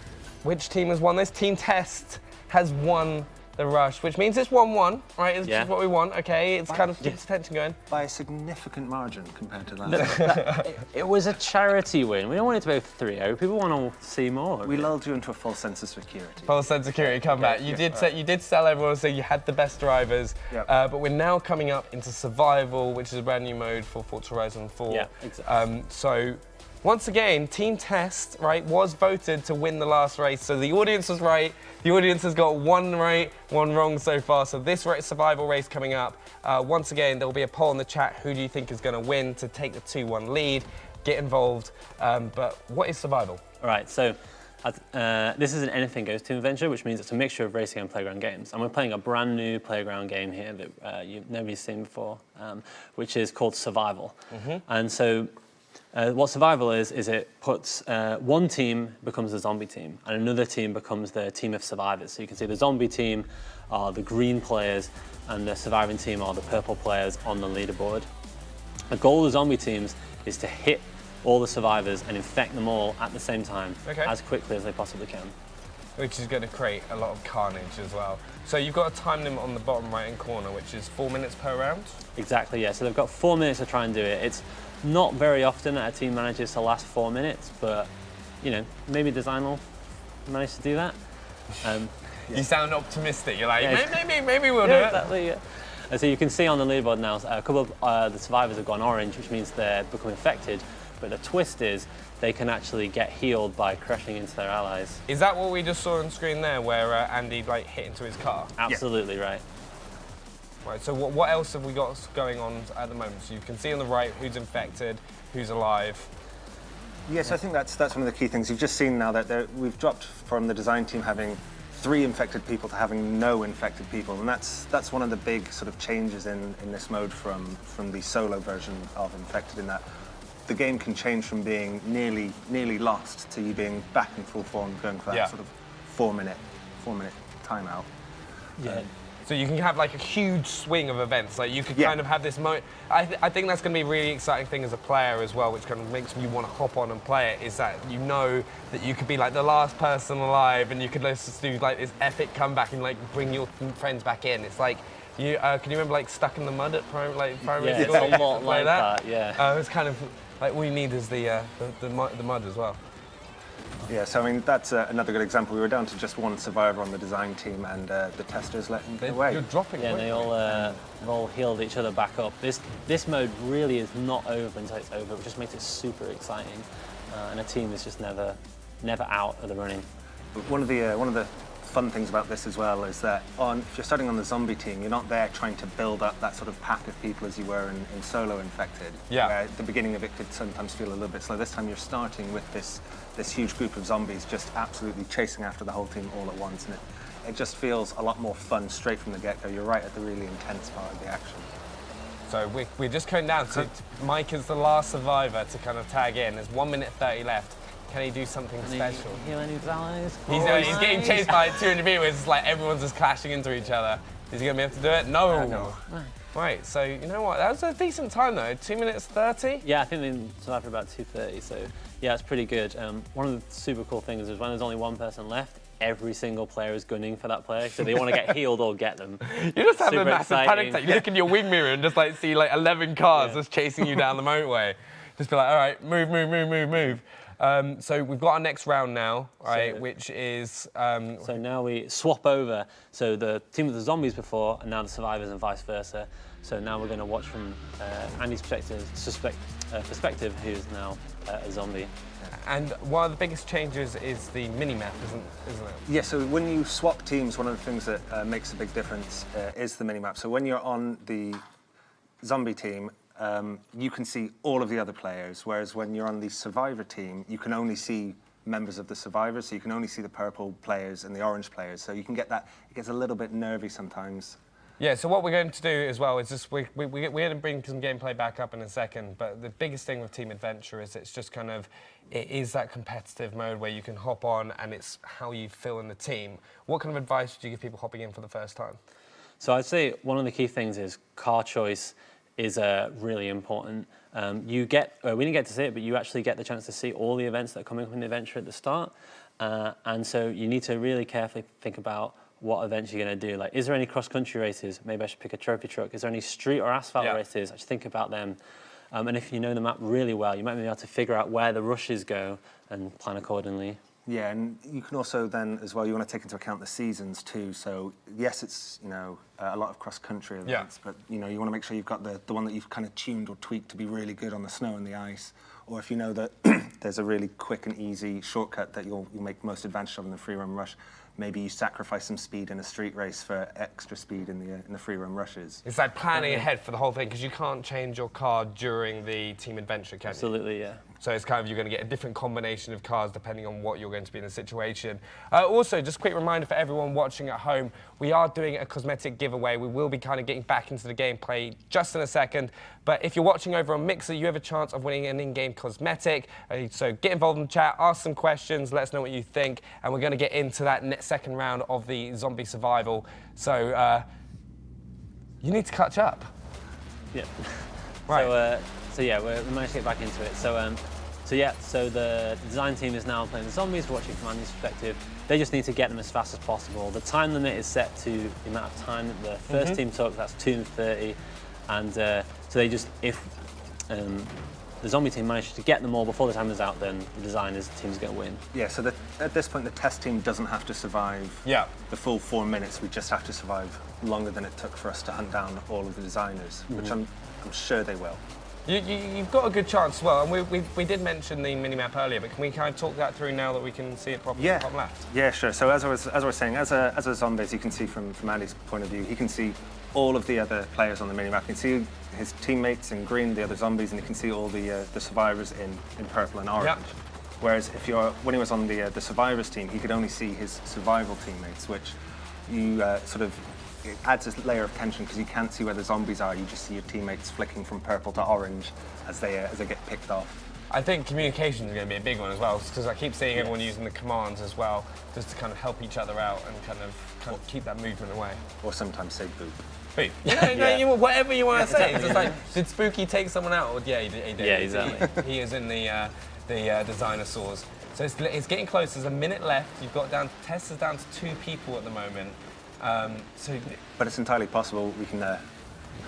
which team has won this? Team Test has won the rush, which means it's 1-1, right? It's just what we want, okay? It's kind of keeps tension going. By a significant margin compared to last year. It was a charity win. We don't want it to be 3-0. People want to see more. We lulled you into a false sense of security. False sense of security comeback. You did sell everyone, so you had the best drivers. Yep. But we're now coming up into Survival, which is a brand new mode for Forza Horizon 4. Yeah, exactly. So, once again, Team Test, right, was voted to win the last race. So the audience was right. The audience has got one right, one wrong so far. So this survival race coming up, once again, there will be a poll in the chat. Who do you think is going to win to take the 2-1 lead? Get involved. But what is survival? All right, so this is an anything goes to adventure, which means it's a mixture of racing and playground games. And we're playing a brand new playground game here that nobody's seen before, which is called Survival. And so what Survival is it puts one team becomes a zombie team and another team becomes the team of survivors. So you can see the zombie team are the green players and the surviving team are the purple players on the leaderboard. The goal of the zombie teams is to hit all the survivors and infect them all at the same time as quickly as they possibly can. Which is going to create a lot of carnage as well. So you've got a time limit on the bottom right-hand corner, which is 4 minutes per round? Exactly, yeah. So they've got 4 minutes to try and do it. It's not very often that a team manages to last 4 minutes, but, you know, maybe design will manage to do that. You sound optimistic. You're like, Yeah. maybe we'll do it. Exactly, yeah. And so you can see on the leaderboard now, a couple of the survivors have gone orange, which means they're become infected. But the twist is they can actually get healed by crashing into their allies. Is that what we just saw on screen there, where Andy hit into his car? Absolutely right. Right. So what else have we got going on at the moment? So you can see on the right who's infected, who's alive. Yes, I think that's one of the key things. You've just seen now that we've dropped from the design team having 3 infected people to having no infected people, and that's one of the big sort of changes in this mode from the solo version of Infected, in that the game can change from being nearly lost to you being back in full form, going for that sort of 4 minute timeout. Yeah. So you can have like a huge swing of events. Like you could kind of have this moment. I think that's going to be a really exciting thing as a player as well, which kind of makes you want to hop on and play it. Is that you know that you could be like the last person alive, and you could just do like this epic comeback and like bring your friends back in. It's like you can you remember like Stuck in the Mud at primary school? It's a lot like that. Yeah. It's kind of like all you need is the mud as well. Yeah, so I mean, that's another good example. We were down to just 1 survivor on the design team, and the testers let him get away. You're dropping. Yeah, they all healed each other back up. This mode really is not over until it's over, which just makes it super exciting. And a team is just never out of the running. One of the fun things about this as well is that if you're starting on the zombie team, you're not there trying to build up that sort of pack of people as you were in solo Infected. Yeah. Where at the beginning of it could sometimes feel a little bit slow. This time you're starting with this huge group of zombies just absolutely chasing after the whole team all at once, and it just feels a lot more fun straight from the get-go. You're right at the really intense part of the action. So we're just going down. So Mike is the last survivor to kind of tag in. There's 1 minute 30 left. Can he do something special? Heal any of his allies? He's getting chased by 200 people. It's like everyone's just clashing into each other. Is he going to be able to do it? No. No. Right, so you know what? That was a decent time though. 2 minutes 30? Yeah, I think they survived for about 2:30, so yeah, it's pretty good. One of the super cool things is when there's only one person left, every single player is gunning for that player, so they want to get healed or get them. You just have a Super massive exciting. panic attack. You look in your wing mirror and just see 11 cars just chasing you down the motorway. Just be like, all right, move. So we've got our next round now, right, So- which is... So now we swap over. So the team with the zombies before, and now the survivors, and vice versa. So now we're going to watch from Andy's perspective, who's now a zombie. And one of the biggest changes is the mini-map, isn't it? Yeah, so when you swap teams, one of the things that makes a big difference is the minimap. So when you're on the zombie team, you can see all of the other players, whereas when you're on the survivor team, you can only see members of the survivors, so you can only see the purple players and the orange players. So you can get that, it gets a little bit nervy sometimes. Yeah, so what we're going to do as well is just, we're going to bring some gameplay back up in a second, but the biggest thing with Team Adventure is it's just kind of, it is that competitive mode where you can hop on and it's how you fill in the team. What kind of advice would you give people hopping in for the first time? So I'd say one of the key things is car choice is really important. We didn't get to see it, but you actually get the chance to see all the events that are coming from the adventure at the start. And so you need to really carefully think about what events you're going to do. Like, is there any cross-country races? Maybe I should pick a trophy truck. Is there any street or asphalt races? I should think about them. And if you know the map really well, you might be able to figure out where the rushes go and plan accordingly. Yeah, and you can also then, as well, you want to take into account the seasons too. So yes, it's, you know, a lot of cross-country events, but you know, you want to make sure you've got the one that you've kind of tuned or tweaked to be really good on the snow and the ice. Or if you know that there's a really quick and easy shortcut that you'll make most advantage of in the free run rush, maybe you sacrifice some speed in a street race for extra speed in the free run rushes. It's like planning ahead for the whole thing, because you can't change your car during the Team Adventure, can you? Absolutely, yeah. So it's kind of, you're going to get a different combination of cars depending on what you're going to be in the situation. Also, just a quick reminder for everyone watching at home, we are doing a cosmetic giveaway. We will be kind of getting back into the gameplay just in a second. But if you're watching over on Mixer, you have a chance of winning an in-game cosmetic. So get involved in the chat, ask some questions, let us know what you think. And we're going to get into that second round of the zombie survival. So you need to catch up. Yeah. Right. So yeah, we managed to get back into it. So the design team is now playing the zombies, we're watching from Andy's perspective. They just need to get them as fast as possible. The time limit is set to the amount of time that the first team took, that's 2:30. And so they just, if the zombie team manages to get them all before the time is out, then the designers team's going to win. Yeah, so at this point, the test team doesn't have to survive the full 4 minutes. We just have to survive longer than it took for us to hunt down all of the designers, which I'm sure they will. You've got a good chance as well, and we did mention the mini-map earlier, but can we kind of talk that through now that we can see it properly Yeah. top left? Yeah, sure. So as I was saying, as a zombies, you can see from Andy's point of view, he can see all of the other players on the minimap. You can see his teammates in green, the other zombies, and you can see all the survivors in purple and orange. Yep. Whereas when he was on the survivors team, he could only see his survival teammates, which you it adds a layer of tension because you can't see where the zombies are. You just see your teammates flicking from purple to orange as they get picked off. I think communication is going to be a big one as well, because I keep seeing everyone using the commands as well, just to kind of help each other out and kind of keep that movement away. Or sometimes say boop. Boop. Whatever you want to say. It's just like, did Spooky take someone out? Or, yeah, he did. Yeah, exactly. He is in the dinosaurs. So it's getting close. There's a minute left. Tess is down to 2 people at the moment. But it's entirely possible we can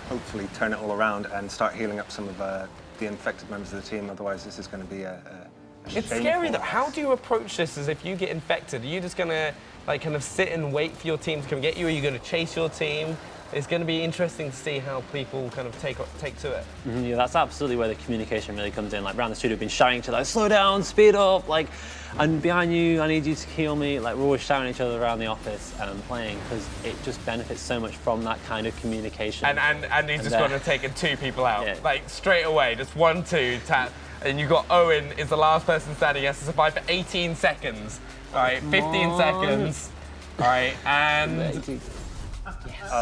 hopefully turn it all around and start healing up some of the infected members of the team. Otherwise, this is going to be a It's scary though. How do you approach this as if you get infected? Are you just going to kind of sit and wait for your team to come get you? Or are you going to chase your team? It's going to be interesting to see how people kind of take to it. Yeah, that's absolutely where the communication really comes in. Like, around the studio, we've been shouting each other, like, slow down, speed up, like, and behind you, I need you to heal me. Like, we're always shouting each other around the office playing, because it just benefits so much from that kind of communication. And he's just going to take 2 people out, like, straight away, just 1, 2, tap. And you've got Owen is the last person standing. He has to survive for 18 seconds. All right, 15 seconds. All right, and... If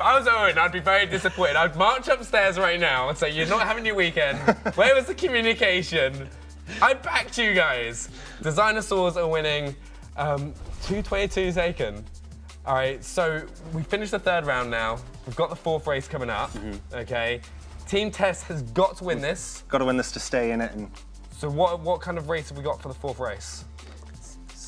I was Owen, I'd be very disappointed. I'd march upstairs right now and say, you're not having your weekend. Where was the communication? I backed you guys. The dinosaurs are winning 2:22 taken. All right, so we finished the 3rd round now. We've got the 4th race coming up, okay? Team Tess has got to win this. Got to win this to stay in it. And so what kind of race have we got for the 4th race?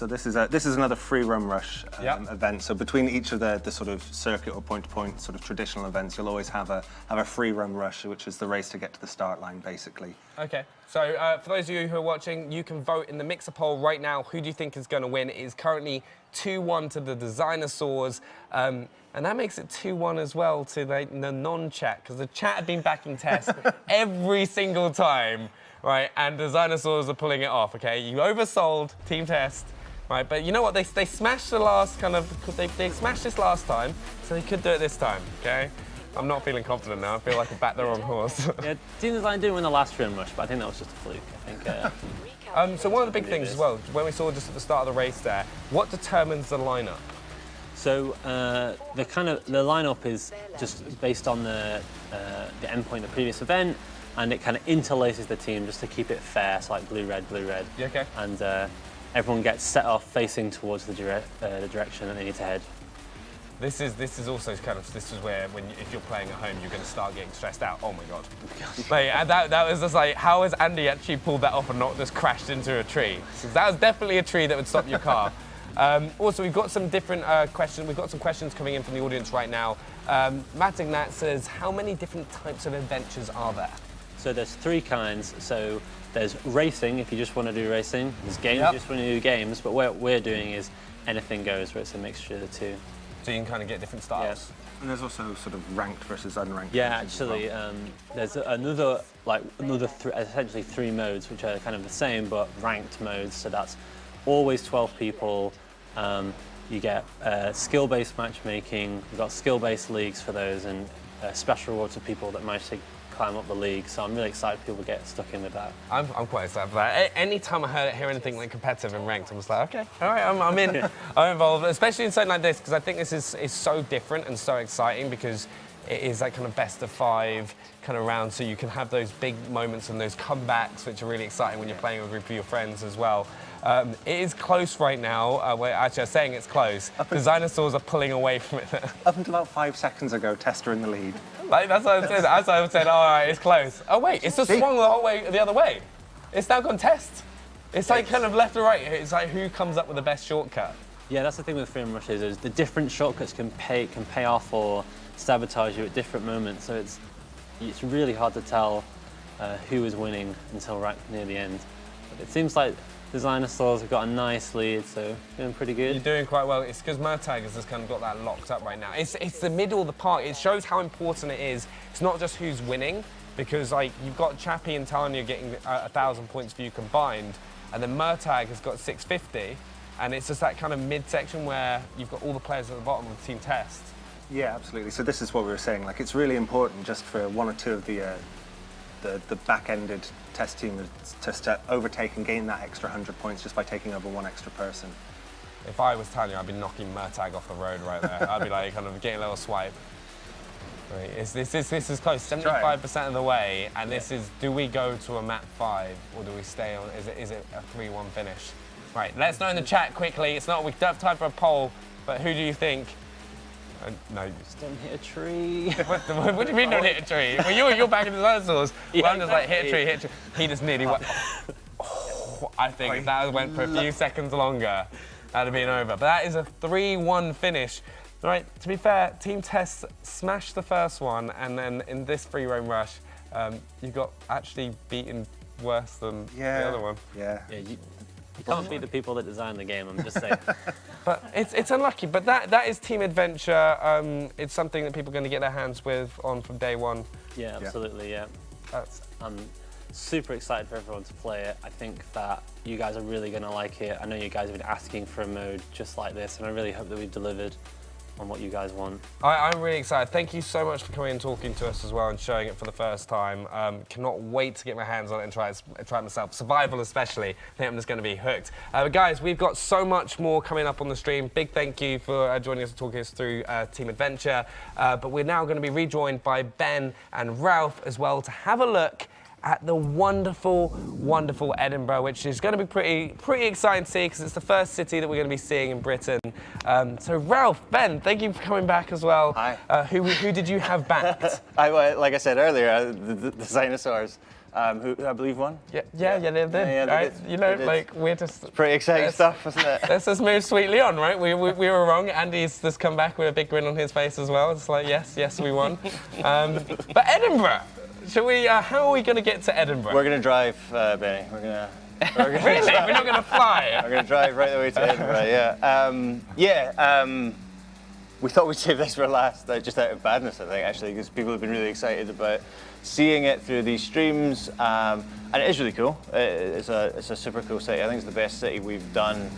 so this is another free run rush event. So between each of the sort of circuit or point-to-point sort of traditional events, you'll always have a free run rush, which is the race to get to the start line, basically. Okay. So for those of you who are watching, you can vote in the Mixer poll right now. Who do you think is going to win? It is currently 2-1 to the Dinosaurs. And that makes it 2-1 as well to the non-chat, because the chat have been backing Test every single time, right? And the Dinosaurs are pulling it off, okay? You oversold Team Test, right? But you know what? They smashed the last they smashed this last time, so they could do it this time, okay? I'm not feeling confident now. I feel like I backed the wrong horse. Yeah, Team Design didn't win the last room rush, but I think that was just a fluke. I think. So one of the big things as well, when we saw just at the start of the race there, what determines the lineup? So the lineup is just based on the endpoint of the previous event, and it kind of interlaces the team just to keep it fair. So like blue, red, blue, red. Yeah, okay. And everyone gets set off facing towards the direction that they need to head. This is also this is where if you're playing at home, you're going to start getting stressed out. Oh my god! Like, and that was just like, how has Andy actually pulled that off and not just crashed into a tree? Because that was definitely a tree that would stop your car. Also, we've got some different questions. We've got some questions coming in from the audience right now. Matt Ignat says, how many different types of adventures are there? So there's 3 kinds. So there's racing, if you just want to do racing. There's games, if you just want to do games. But what we're doing is anything goes, where it's a mixture of the two. So you can kind of get different styles. Yeah. And there's also sort of ranked versus unranked. Yeah, actually, there's essentially 3 modes, which are kind of the same, but ranked modes. So that's always 12 people. You get skill-based matchmaking. We've got skill-based leagues for those, and special rewards for people that manage to climb up the league. So I'm really excited people get stuck in with that. I'm quite excited for that. Anytime I hear anything like competitive and ranked, I'm just like, okay, all right, I'm in, I'm involved. Especially in something like this, because I think this is so different and so exciting, because it is that kind of best of 5 kind of round, so you can have those big moments and those comebacks, which are really exciting when you're playing with a group of your friends as well. It is close right now. We're actually saying it's close. The Dinosaurs are pulling away from it. Up until about 5 seconds ago, Tester in the lead. Like, that's what I said. As I said, all right, it's close. Oh wait, it's just swung the whole way the other way. It's now gone Test. It's like kind of left or right. It's like who comes up with the best shortcut. Yeah, that's the thing with freedom rushes, is the different shortcuts can pay off or sabotage you at different moments. So it's really hard to tell who is winning until right near the end. But it seems like the Dinosaurs have got a nice lead, so doing pretty good. You're doing quite well. It's because Murtag has just kind of got that locked up right now. It's the middle of the park. It shows how important it is. It's not just who's winning, because like you've got Chappie and Tanya getting 1,000 points for you combined, and then Murtag has got 650, and it's just that kind of mid-section where you've got all the players at the bottom of the team Test. Yeah, absolutely. So this is what we were saying. Like, it's really important just for 1 or 2 of the back-ended Test team to overtake and gain that extra 100 points just by taking over 1 extra person. If I was Tanya, I'd be knocking Murtag off the road right there. I'd be like kind of getting a little swipe. Right. This is close, 75% of the way, and this is, do we go to a map 5 or do we stay on, is it a 3-1 finish? Right, let us know in the chat quickly. We don't have time for a poll, but who do you think? No. Just don't hit a tree. What do you mean don't hit a tree? Well, you're back in the Dinosaurs. Yeah, well, I'm just like, hit a tree. He just nearly went. I think if that went for a few seconds longer, that'd have been over. But that is a 3-1 finish. Right, to be fair, Team Test smashed the first one, and then in this free roam rush, you got actually beaten worse than the other one. Yeah. You can't beat the people that designed the game, I'm just saying. But it's unlucky. But that is Team Adventure. It's something that people are going to get their hands on from day 1. Yeah, absolutely, yeah. I'm super excited for everyone to play it. I think that you guys are really going to like it. I know you guys have been asking for a mode just like this, and I really hope that we've delivered on what you guys want. I'm really excited. Thank you so much for coming and talking to us as well and showing it for the first time. Cannot wait to get my hands on it and try it myself. Survival especially. I think I'm just going to be hooked. But guys, we've got so much more coming up on the stream. Big thank you for joining us and talking us through Team Adventure. But we're now going to be rejoined by Ben and Ralph as well to have a look at the wonderful, wonderful Edinburgh, which is going to be pretty exciting to see because it's the first city that we're going to be seeing in Britain. So Ralph, Ben, thank you for coming back as well. Hi. Who did you have backed? Like I said earlier, the Dinosaurs, who I believe won. Yeah, they did. They did. You know, They did. like we're just. It's pretty exciting stuff, isn't it? Let's just move sweetly on, right? We were wrong. Andy's just come back with a big grin on his face as well. It's like, yes, we won. But Edinburgh. Shall we? How are we going to get to Edinburgh? We're going to drive, Benny. We're going to. Really? We're not going to fly? We're going to drive right the way to Edinburgh. Yeah. We thought we'd save this for last, just out of badness, I think, actually, because people have been really excited about seeing it through these streams, and it is really cool. It's a super cool city. I think it's the best city we've done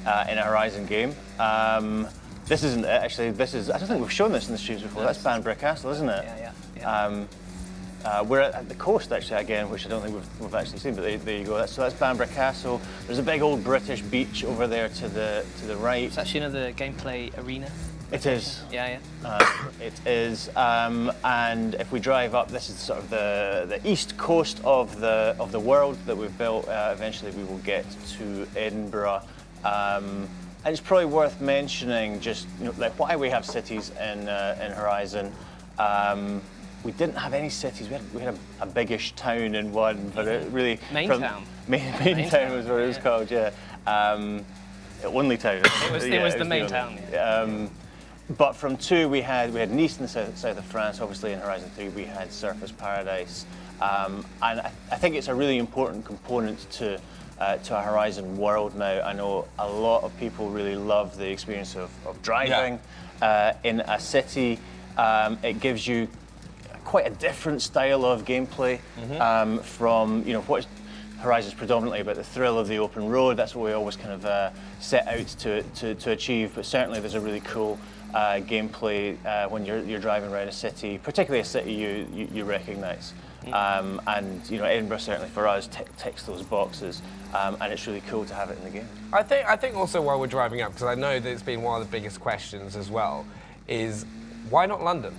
in a Horizon game. This isn't actually. This is. I don't think we've shown this in the streams before. That's Banbury Castle, isn't it? Yeah. We're at the coast actually again, which I don't think we've actually seen. But there you go. So that's Banbury Castle. There's a big old British beach over there to the right. It's actually another gameplay arena. It is. Yeah. It is, and if we drive up, this is sort of the east coast of the world that we've built. Eventually, we will get to Edinburgh, and it's probably worth mentioning just like why we have cities in Horizon. We didn't have any cities. We had a biggish town in one, but it really Main town was what it was called. Yeah, only town. It was the main town. But from 2, we had Nice in the south of France. Obviously, in Horizon 3, we had Surfers Paradise, and I think it's a really important component to a Horizon world now. I know a lot of people really love the experience of driving in a city. It gives you quite a different style of gameplay from what Horizon's predominantly about the thrill of the open road. That's what we always kind of set out to achieve. But certainly, there's a really cool gameplay when you're driving around a city, particularly a city you recognise. And Edinburgh certainly for us ticks those boxes, and it's really cool to have it in the game. I think also while we're driving up, because I know that it's been one of the biggest questions as well, is why not London?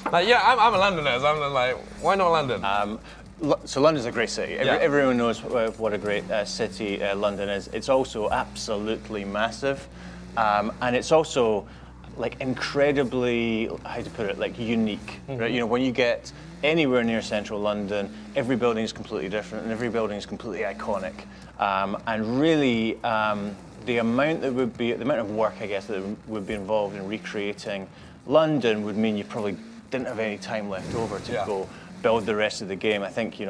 I'm a Londoner, so I'm like, why not London? So London's a great city. Everyone knows what a great city London is. It's also absolutely massive. And it's also like incredibly, how to put it, like unique. Right? When you get anywhere near central London, every building is completely different and every building is completely iconic. And really, the amount of work, I guess, that would be involved in recreating London would mean you probably didn't have any time left over to go build the rest of the game. I think you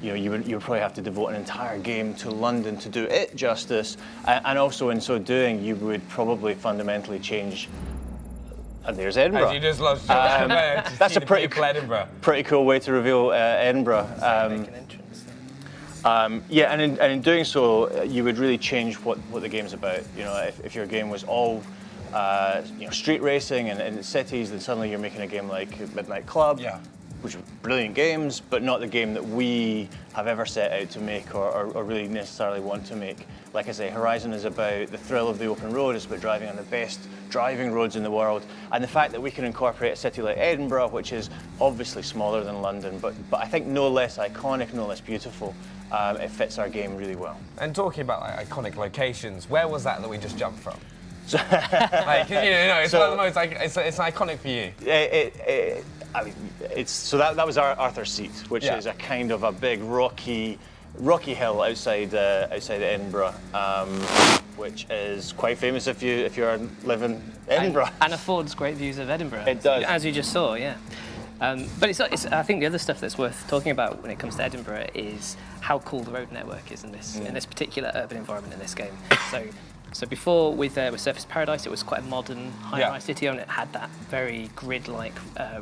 would probably have to devote an entire game to London to do it justice, and also in so doing, you would probably fundamentally change. And there's Edinburgh. As you just lost that's a pretty cool way to reveal Edinburgh. Make an entrance. And in doing so, you would really change what the game's about. If your game was all street racing and in cities, then suddenly you're making a game like Midnight Club. Which are brilliant games, but not the game that we have ever set out to make or really necessarily want to make. Like I say, Horizon is about the thrill of the open road. It's about driving on the best driving roads in the world. And the fact that we can incorporate a city like Edinburgh, which is obviously smaller than London, but I think no less iconic, no less beautiful, it fits our game really well. And talking about iconic locations, where was that we just jumped from? It's one of the most, it's iconic for you. That was Arthur's Seat, which is a kind of a big rocky hill outside Edinburgh, which is quite famous if you live in Edinburgh. And affords great views of Edinburgh. It does, as you just saw, yeah. But I think the other stuff that's worth talking about when it comes to Edinburgh is how cool the road network is in this particular urban environment in this game. So before with Surfers Paradise, it was quite a modern high-rise city, and it had that very grid-like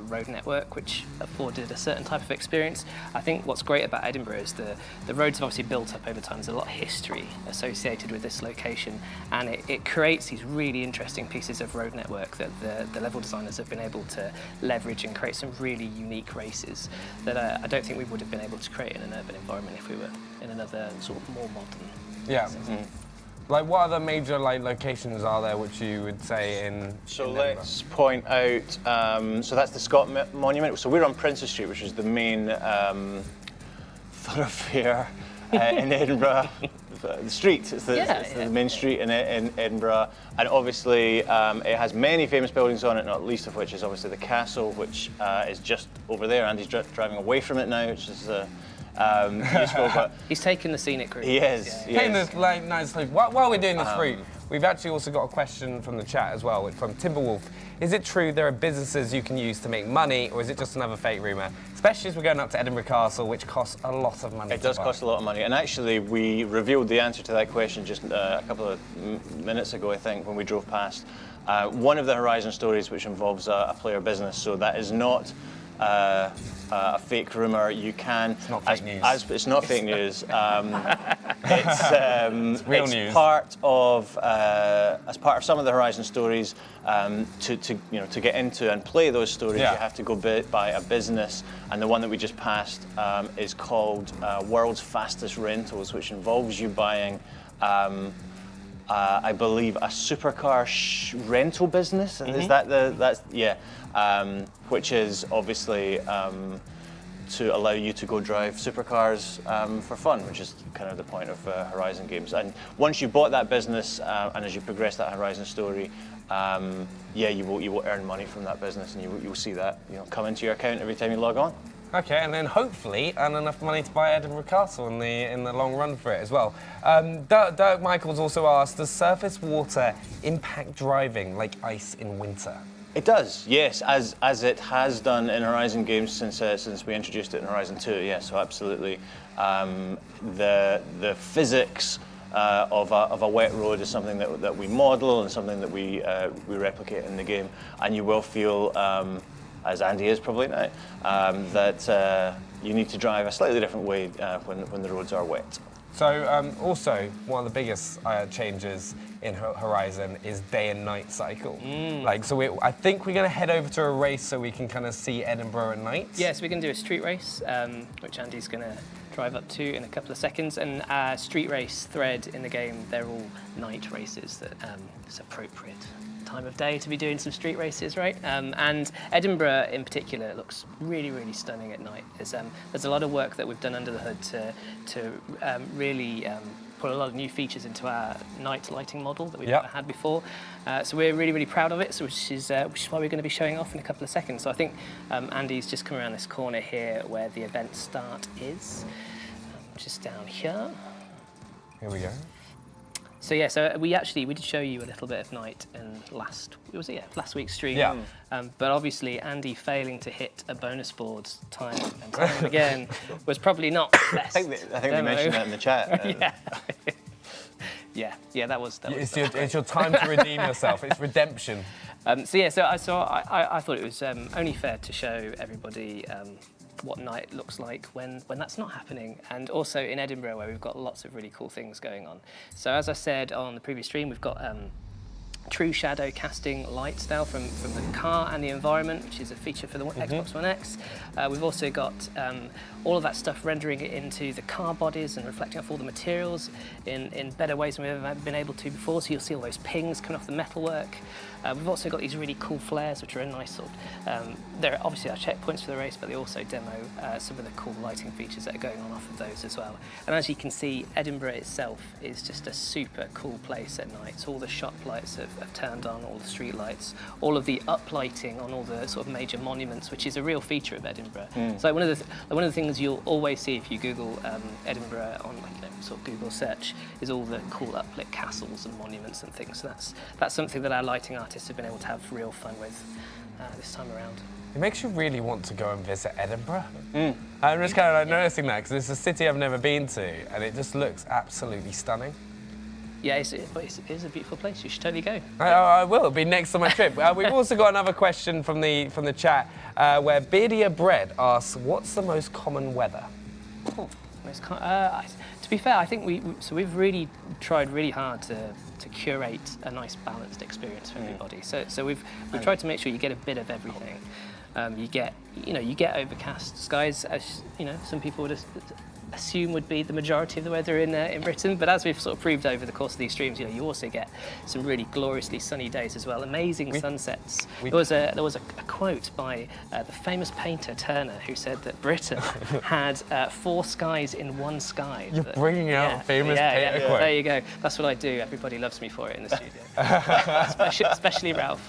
road network, which afforded a certain type of experience. I think what's great about Edinburgh is the roads have obviously built up over time. There's a lot of history associated with this location, and it creates these really interesting pieces of road network that the level designers have been able to leverage and create some really unique races that I don't think we would have been able to create in an urban environment if we were in another sort of more modern city. Like, what other major locations are there which you would say in let's point out, so that's the Scott Monument. So we're on Princess Street, which is the main thoroughfare in Edinburgh. The street, it's the main street in Edinburgh. And obviously it has many famous buildings on it, not least of which is obviously the castle, which is just over there. Andy's driving away from it now, which is useful, but he's taking the scenic route. He is. Nice. While we're doing this route, we've actually also got a question from the chat as well, from Timberwolf. Is it true there are businesses you can use to make money, or is it just another fake rumour? Especially as we're going up to Edinburgh Castle, which costs a lot of money. It does cost a lot of money, and actually we revealed the answer to that question just a couple of minutes ago, I think, when we drove past. One of the Horizon stories which involves a player business, so that is not a fake rumour. You can. It's not fake news. It's not fake news. It's real news. Part of as part of some of the Horizon stories. To get into and play those stories, you have to go by a business, and the one that we just passed is called World's Fastest Rentals, which involves you buying. I believe a supercar rental business, and is that which is obviously to allow you to go drive supercars for fun, which is kind of the point of Horizon games. And once you bought that business, and as you progress that Horizon story, you will earn money from that business, and you will see that come into your account every time you log on. Okay, and then hopefully earn enough money to buy Edinburgh Castle in the long run for it as well. Dirk Michaels also asked, does surface water impact driving like ice in winter? It does, yes, as it has done in Horizon games since we introduced it in Horizon 2. Yeah, so absolutely. The physics of a wet road is something that we model and something that we replicate in the game, and you will feel, as Andy is probably now, that you need to drive a slightly different way when the roads are wet. So also, one of the biggest changes in Horizon is day and night cycle. I think we're going to head over to a race so we can kind of see Edinburgh at night. Yes, we're going to do a street race, which Andy's going to drive up to in a couple of seconds. And street race thread in the game, they're all night races that it's appropriate time of day to be doing some street races, right? And Edinburgh in particular looks really, really stunning at night. There's a lot of work that we've done under the hood to really put a lot of new features into our night lighting model that we've never had before. So we're really, really proud of it, which is why we're going to be showing off in a couple of seconds. So I think Andy's just come around this corner here where the event start is, just down here. Here we go. So yeah, so we did show you a little bit of night in last week's stream. Yeah. But obviously Andy failing to hit a bonus board time and time again was probably not the best. I think they mentioned that in the chat. Yeah, that was. It's your time to redeem yourself. It's redemption. So I thought it was only fair to show everybody what night looks like when that's not happening, and also in Edinburgh where we've got lots of really cool things going on. So as I said on the previous stream, we've got true shadow casting lights now from the car and the environment, which is a feature for the Xbox One X. We've also got all of that stuff rendering it into the car bodies and reflecting off all the materials in better ways than we've ever been able to before. So you'll see all those pings coming off the metalwork. We've also got these really cool flares, which are a nice sort of, they're obviously our checkpoints for the race, but they also demo some of the cool lighting features that are going on off of those as well. And as you can see, Edinburgh itself is just a super cool place at night. So all the shop lights have turned on, all the street lights, all of the uplighting on all the sort of major monuments, which is a real feature of Edinburgh. So one of the things you'll always see if you Google Edinburgh on sort of Google search is all the cool uplit castles and monuments and things. So that's something that our lighting artists have been able to have real fun with this time around. It makes you really want to go and visit Edinburgh. I'm just kind of noticing that because it's a city I've never been to, and it just looks absolutely stunning. Yeah, it is a beautiful place. You should totally go. I will. It'll be next on my trip. We've also got another question from the chat where Beardia Bread asks, "What's the most common weather?" To be fair, I think we've really tried really hard to curate a nice balanced experience for everybody. So we've tried to make sure you get a bit of everything. You get overcast skies, as some people would assume would be the majority of the weather in Britain, but as we've sort of proved over the course of these streams, you also get some really gloriously sunny days as well, amazing sunsets. There was a quote by the famous painter Turner who said that Britain had 4 skies in one sky. You're bringing out a famous painter quote. There you go. That's what I do. Everybody loves me for it in the studio, especially Ralph.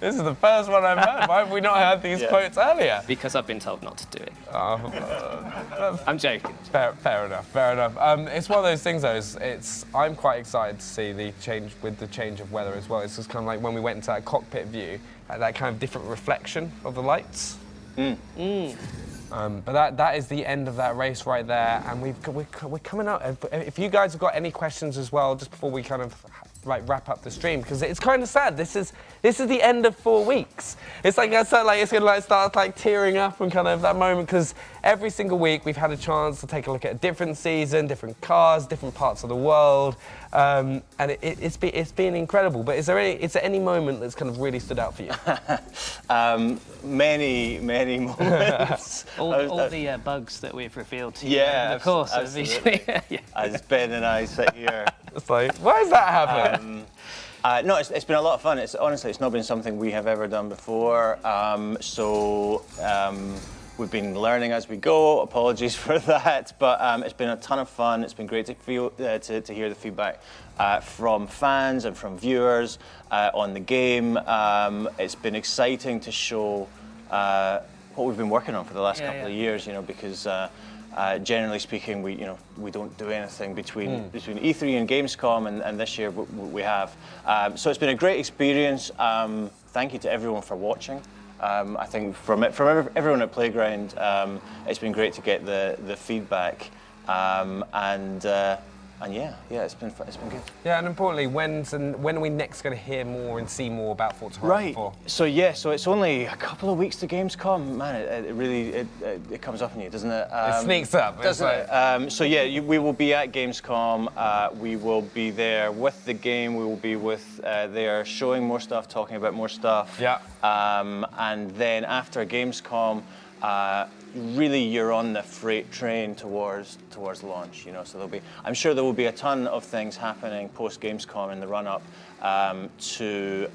This is the first one I've heard. Why have we not heard these quotes earlier? Because I've been told not to do it. Oh, I'm joking. fair enough. It's one of those things though, I'm quite excited to see the change of weather as well. It's just kind of like when we went into that cockpit view, that kind of different reflection of the lights. But that is the end of that race right there, and we're coming up. If you guys have got any questions as well, just before we kind of like wrap up the stream, because it's kind of sad. This is the end of 4 weeks. It's like it's gonna like start like tearing up and kind of that moment, because every single week we've had a chance to take a look at a different season, different cars, different parts of the world, and it's been incredible. But is there any moment that's kind of really stood out for you? Many moments. all the bugs that we've revealed to you Yeah, over the course of each week. As Ben and I sit here. It's like, why does that happen? No, it's been a lot of fun. Honestly, it's not been something we have ever done before. We've been learning as we go. Apologies for that, but it's been a ton of fun. It's been great to hear the feedback from fans and from viewers on the game. It's been exciting to show what we've been working on for the last couple of years. Because. Generally speaking, we don't do anything between E3 and Gamescom, and this year we have. So it's been a great experience. Thank you to everyone for watching. I think from everyone at Playground, it's been great to get the feedback, and yeah, it's been good. Yeah, and importantly, when are we next going to hear more and see more about Forza Horizon 4? So it's only a couple of weeks to Gamescom. Man, it really comes up on you, doesn't it? It sneaks up, doesn't it? We will be at Gamescom. We will be there with the game. We will be there showing more stuff, talking about more stuff. Yeah. And then after Gamescom, really you're on the freight train towards launch, so I'm sure there will be a ton of things happening post Gamescom in the run up to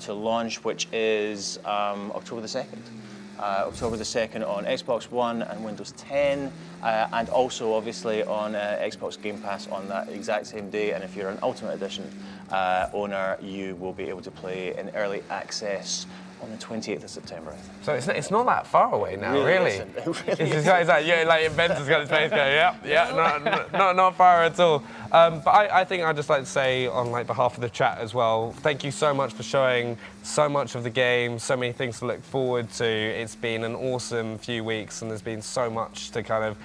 launch, which is October the 2nd. October the 2nd on Xbox One and Windows 10, and also obviously on Xbox Game Pass on that exact same day. And if you're an Ultimate Edition owner, you will be able to play in early access on the 28th of September, I think. So it's not that far away now, really. It really It's like Ben's got his face going, not far at all. But I think I'd just like to say, on behalf of the chat as well, thank you so much for showing so much of the game, so many things to look forward to. It's been an awesome few weeks, and there's been so much to kind of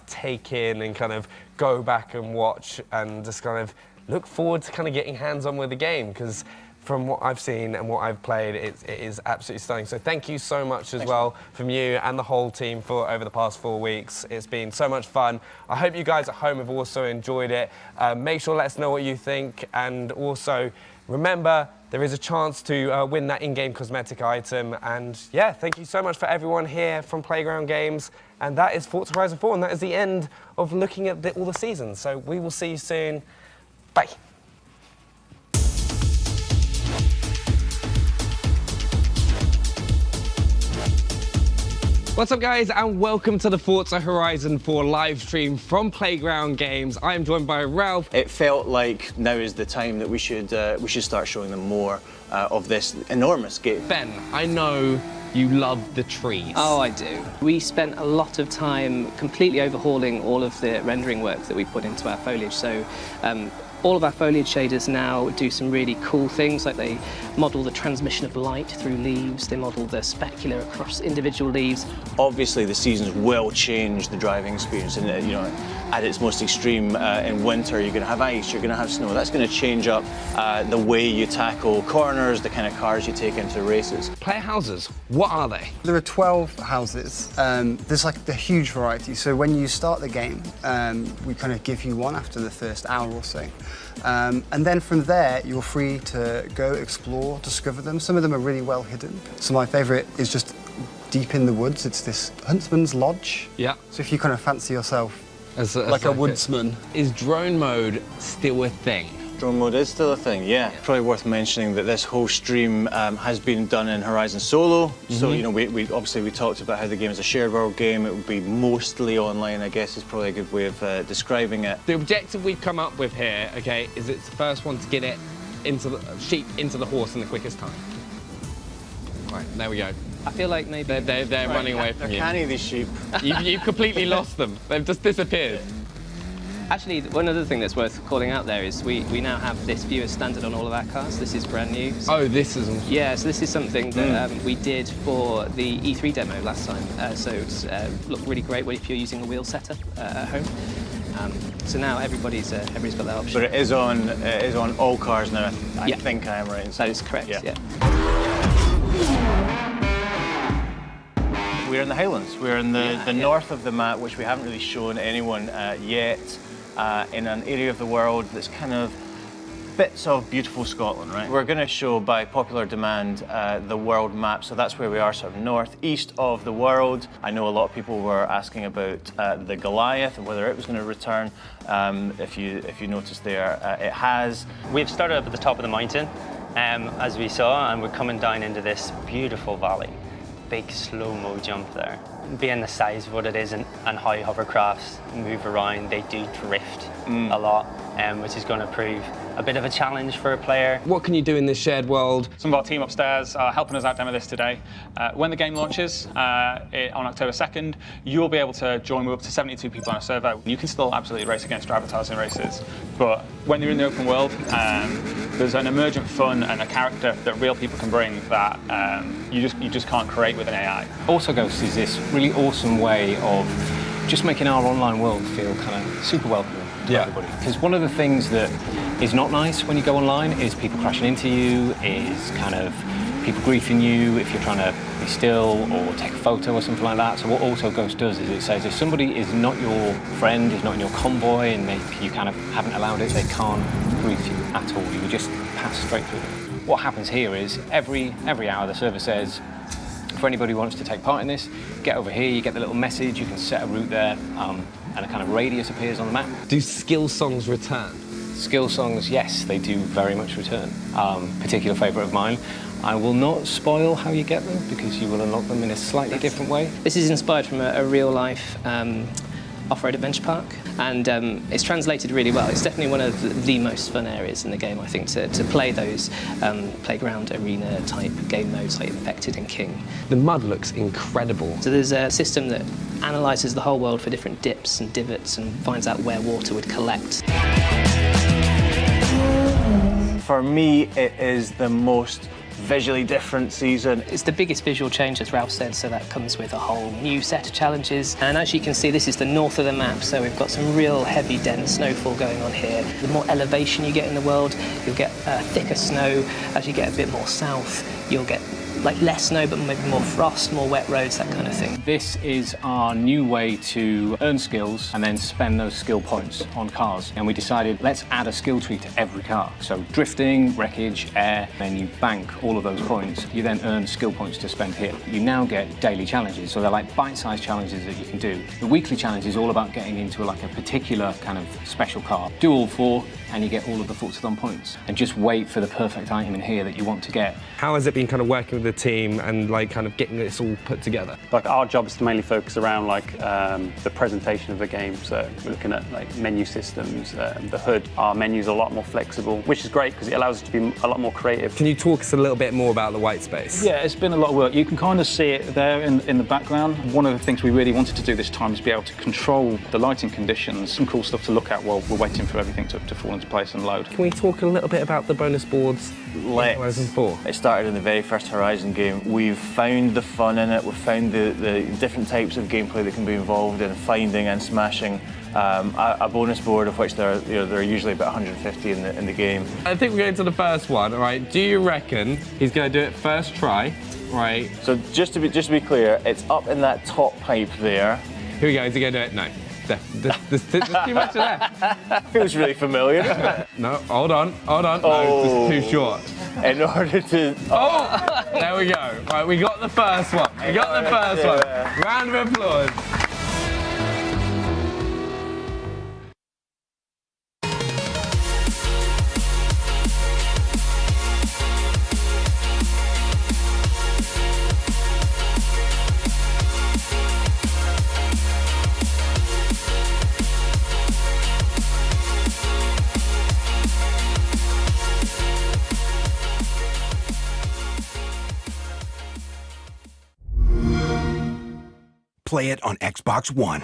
take in and kind of go back and watch and just kind of look forward to kind of getting hands-on with the game, because from what I've seen and what I've played, it is absolutely stunning. So thank you so much as well from you and the whole team for over the past 4 weeks. It's been so much fun. I hope you guys at home have also enjoyed it. Make sure to let us know what you think, and also remember, there is a chance to win that in-game cosmetic item. And yeah, thank you so much for everyone here from Playground Games. And that is Forza Horizon 4, and that is the end of looking at all the seasons. So we will see you soon. Bye. What's up, guys, and welcome to the Forza Horizon 4 live stream from Playground Games. I am joined by Ralph. It felt like now is the time that we should start showing them more of this enormous game. Ben, I know you love the trees. Oh, I do. We spent a lot of time completely overhauling all of the rendering work that we put into our foliage. So all of our foliage shaders now do some really cool things, like they model the transmission of light through leaves, they model the specular across individual leaves. Obviously the seasons will change the driving experience, and at its most extreme in winter you're going to have ice, you're going to have snow. That's going to change up the way you tackle corners, the kind of cars you take into races. Player houses, what are they? There are 12 houses. There's a huge variety. So when you start the game, we kind of give you one after the first hour or so. And then from there, you're free to go explore, discover them. Some of them are really well hidden. So my favorite is just deep in the woods. It's this huntsman's lodge. Yeah. So if you kind of fancy yourself as like a woodsman. Is drone mode still a thing? Drone mode is still a thing, yeah. Probably worth mentioning that this whole stream has been done in Horizon Solo. So, we obviously talked about how the game is a shared world game. It would be mostly online, I guess, is probably a good way of describing it. The objective we've come up with here, okay, is it's the first one to get it into the sheep into the horse in the quickest time. Right, there we go. I feel like maybe They're running away from They're you. canny, these sheep. You've completely lost them. They've just disappeared. Actually, one other thing that's worth calling out there is we now have this view as standard on all of our cars. This is brand new. Oh, this is... Yeah, so this is something that we did for the E3 demo last time. So it's looked really great if you're using a wheel setter at home. So now everybody's got that option. But it is on all cars now. I think I am right. That is correct. Yeah. We're in the Highlands. We're in the north of the map, which we haven't really shown anyone yet, in an area of the world that's kind of bits of beautiful Scotland, right? We're going to show, by popular demand, the world map. So that's where we are, sort of northeast of the world. I know a lot of people were asking about the Goliath and whether it was going to return. If you notice there, it has. We've started up at the top of the mountain, as we saw, and we're coming down into this beautiful valley. Big slow-mo jump there. Being the size of what it is and how hovercrafts move around, they do drift a lot, which is going to prove a bit of a challenge for a player. What can you do in this shared world? Some of our team upstairs are helping us out demo this today. When the game launches on October 2nd, you'll be able to join with up to 72 people on a server. You can still absolutely race against your avatars in races, but when you're in the open world, there's an emergent fun and a character that real people can bring that you just can't create with an AI. Also, Ghosts is this really awesome way of just making our online world feel kind of super welcoming to everybody. Because one of the things that is not nice when you go online is people crashing into you, is kind of people griefing you if you're trying to be still or take a photo or something like that. So what Auto Ghost does is it says if somebody is not your friend, is not in your convoy, and maybe you kind of haven't allowed it, they can't grief you at all. You just pass straight through them. What happens here is every hour the server says, for anybody who wants to take part in this, get over here, you get the little message, you can set a route there, and a kind of radius appears on the map. Do skill songs return? Skill songs, yes, they do very much return. Particular favourite of mine. I will not spoil how you get them because you will unlock them in a slightly different way. This is inspired from a real-life off-road adventure park, and it's translated really well. It's definitely one of the most fun areas in the game, I think, to play those playground arena type game modes like Infected and King. The mud looks incredible. So there's a system that analyses the whole world for different dips and divots and finds out where water would collect. For me, it is the most visually different season. It's the biggest visual change, as Ralph said, so that comes with a whole new set of challenges. And as you can see, this is the north of the map, so we've got some real heavy, dense snowfall going on here. The more elevation you get in the world, you'll get thicker snow. As you get a bit more south, you'll get like less snow, but maybe more frost, more wet roads, that kind of thing. This is our new way to earn skills and then spend those skill points on cars. And we decided, let's add a skill tree to every car. So drifting, wreckage, air, then you bank all of those points. You then earn skill points to spend here. You now get daily challenges, so they're like bite-sized challenges that you can do. The weekly challenge is all about getting into like a particular kind of special car. Do all 4, and you get all of the Forza points. And just wait for the perfect item in here that you want to get. How has it been kind of working with the team and like kind of getting this all put together? Like our job is to mainly focus around like the presentation of the game. So we're looking at like menu systems, the HUD. Our menu's a lot more flexible, which is great because it allows us to be a lot more creative. Can you talk us a little bit more about the white space? Yeah, it's been a lot of work. You can kind of see it there in the background. One of the things we really wanted to do this time is be able to control the lighting conditions. Some cool stuff to look at while we're waiting for everything to fall into place and load. Can we talk a little bit about the bonus boards? Let's. It started in the very first Horizon game. We've found the fun in it. We've found the different types of gameplay that can be involved in finding and smashing a bonus board, of which there are usually about 150 in the game. I think we're going to the first one. All right. Do you reckon he's going to do it first try? Right. So just to be clear, it's up in that top pipe there. Here we go. Is he going to do it? No. There's too much left. Feels really familiar. No, hold on. Oh. No, it's too short. In order to... Oh, there we go. Right, we got the first one. Round of applause. play it on Xbox One.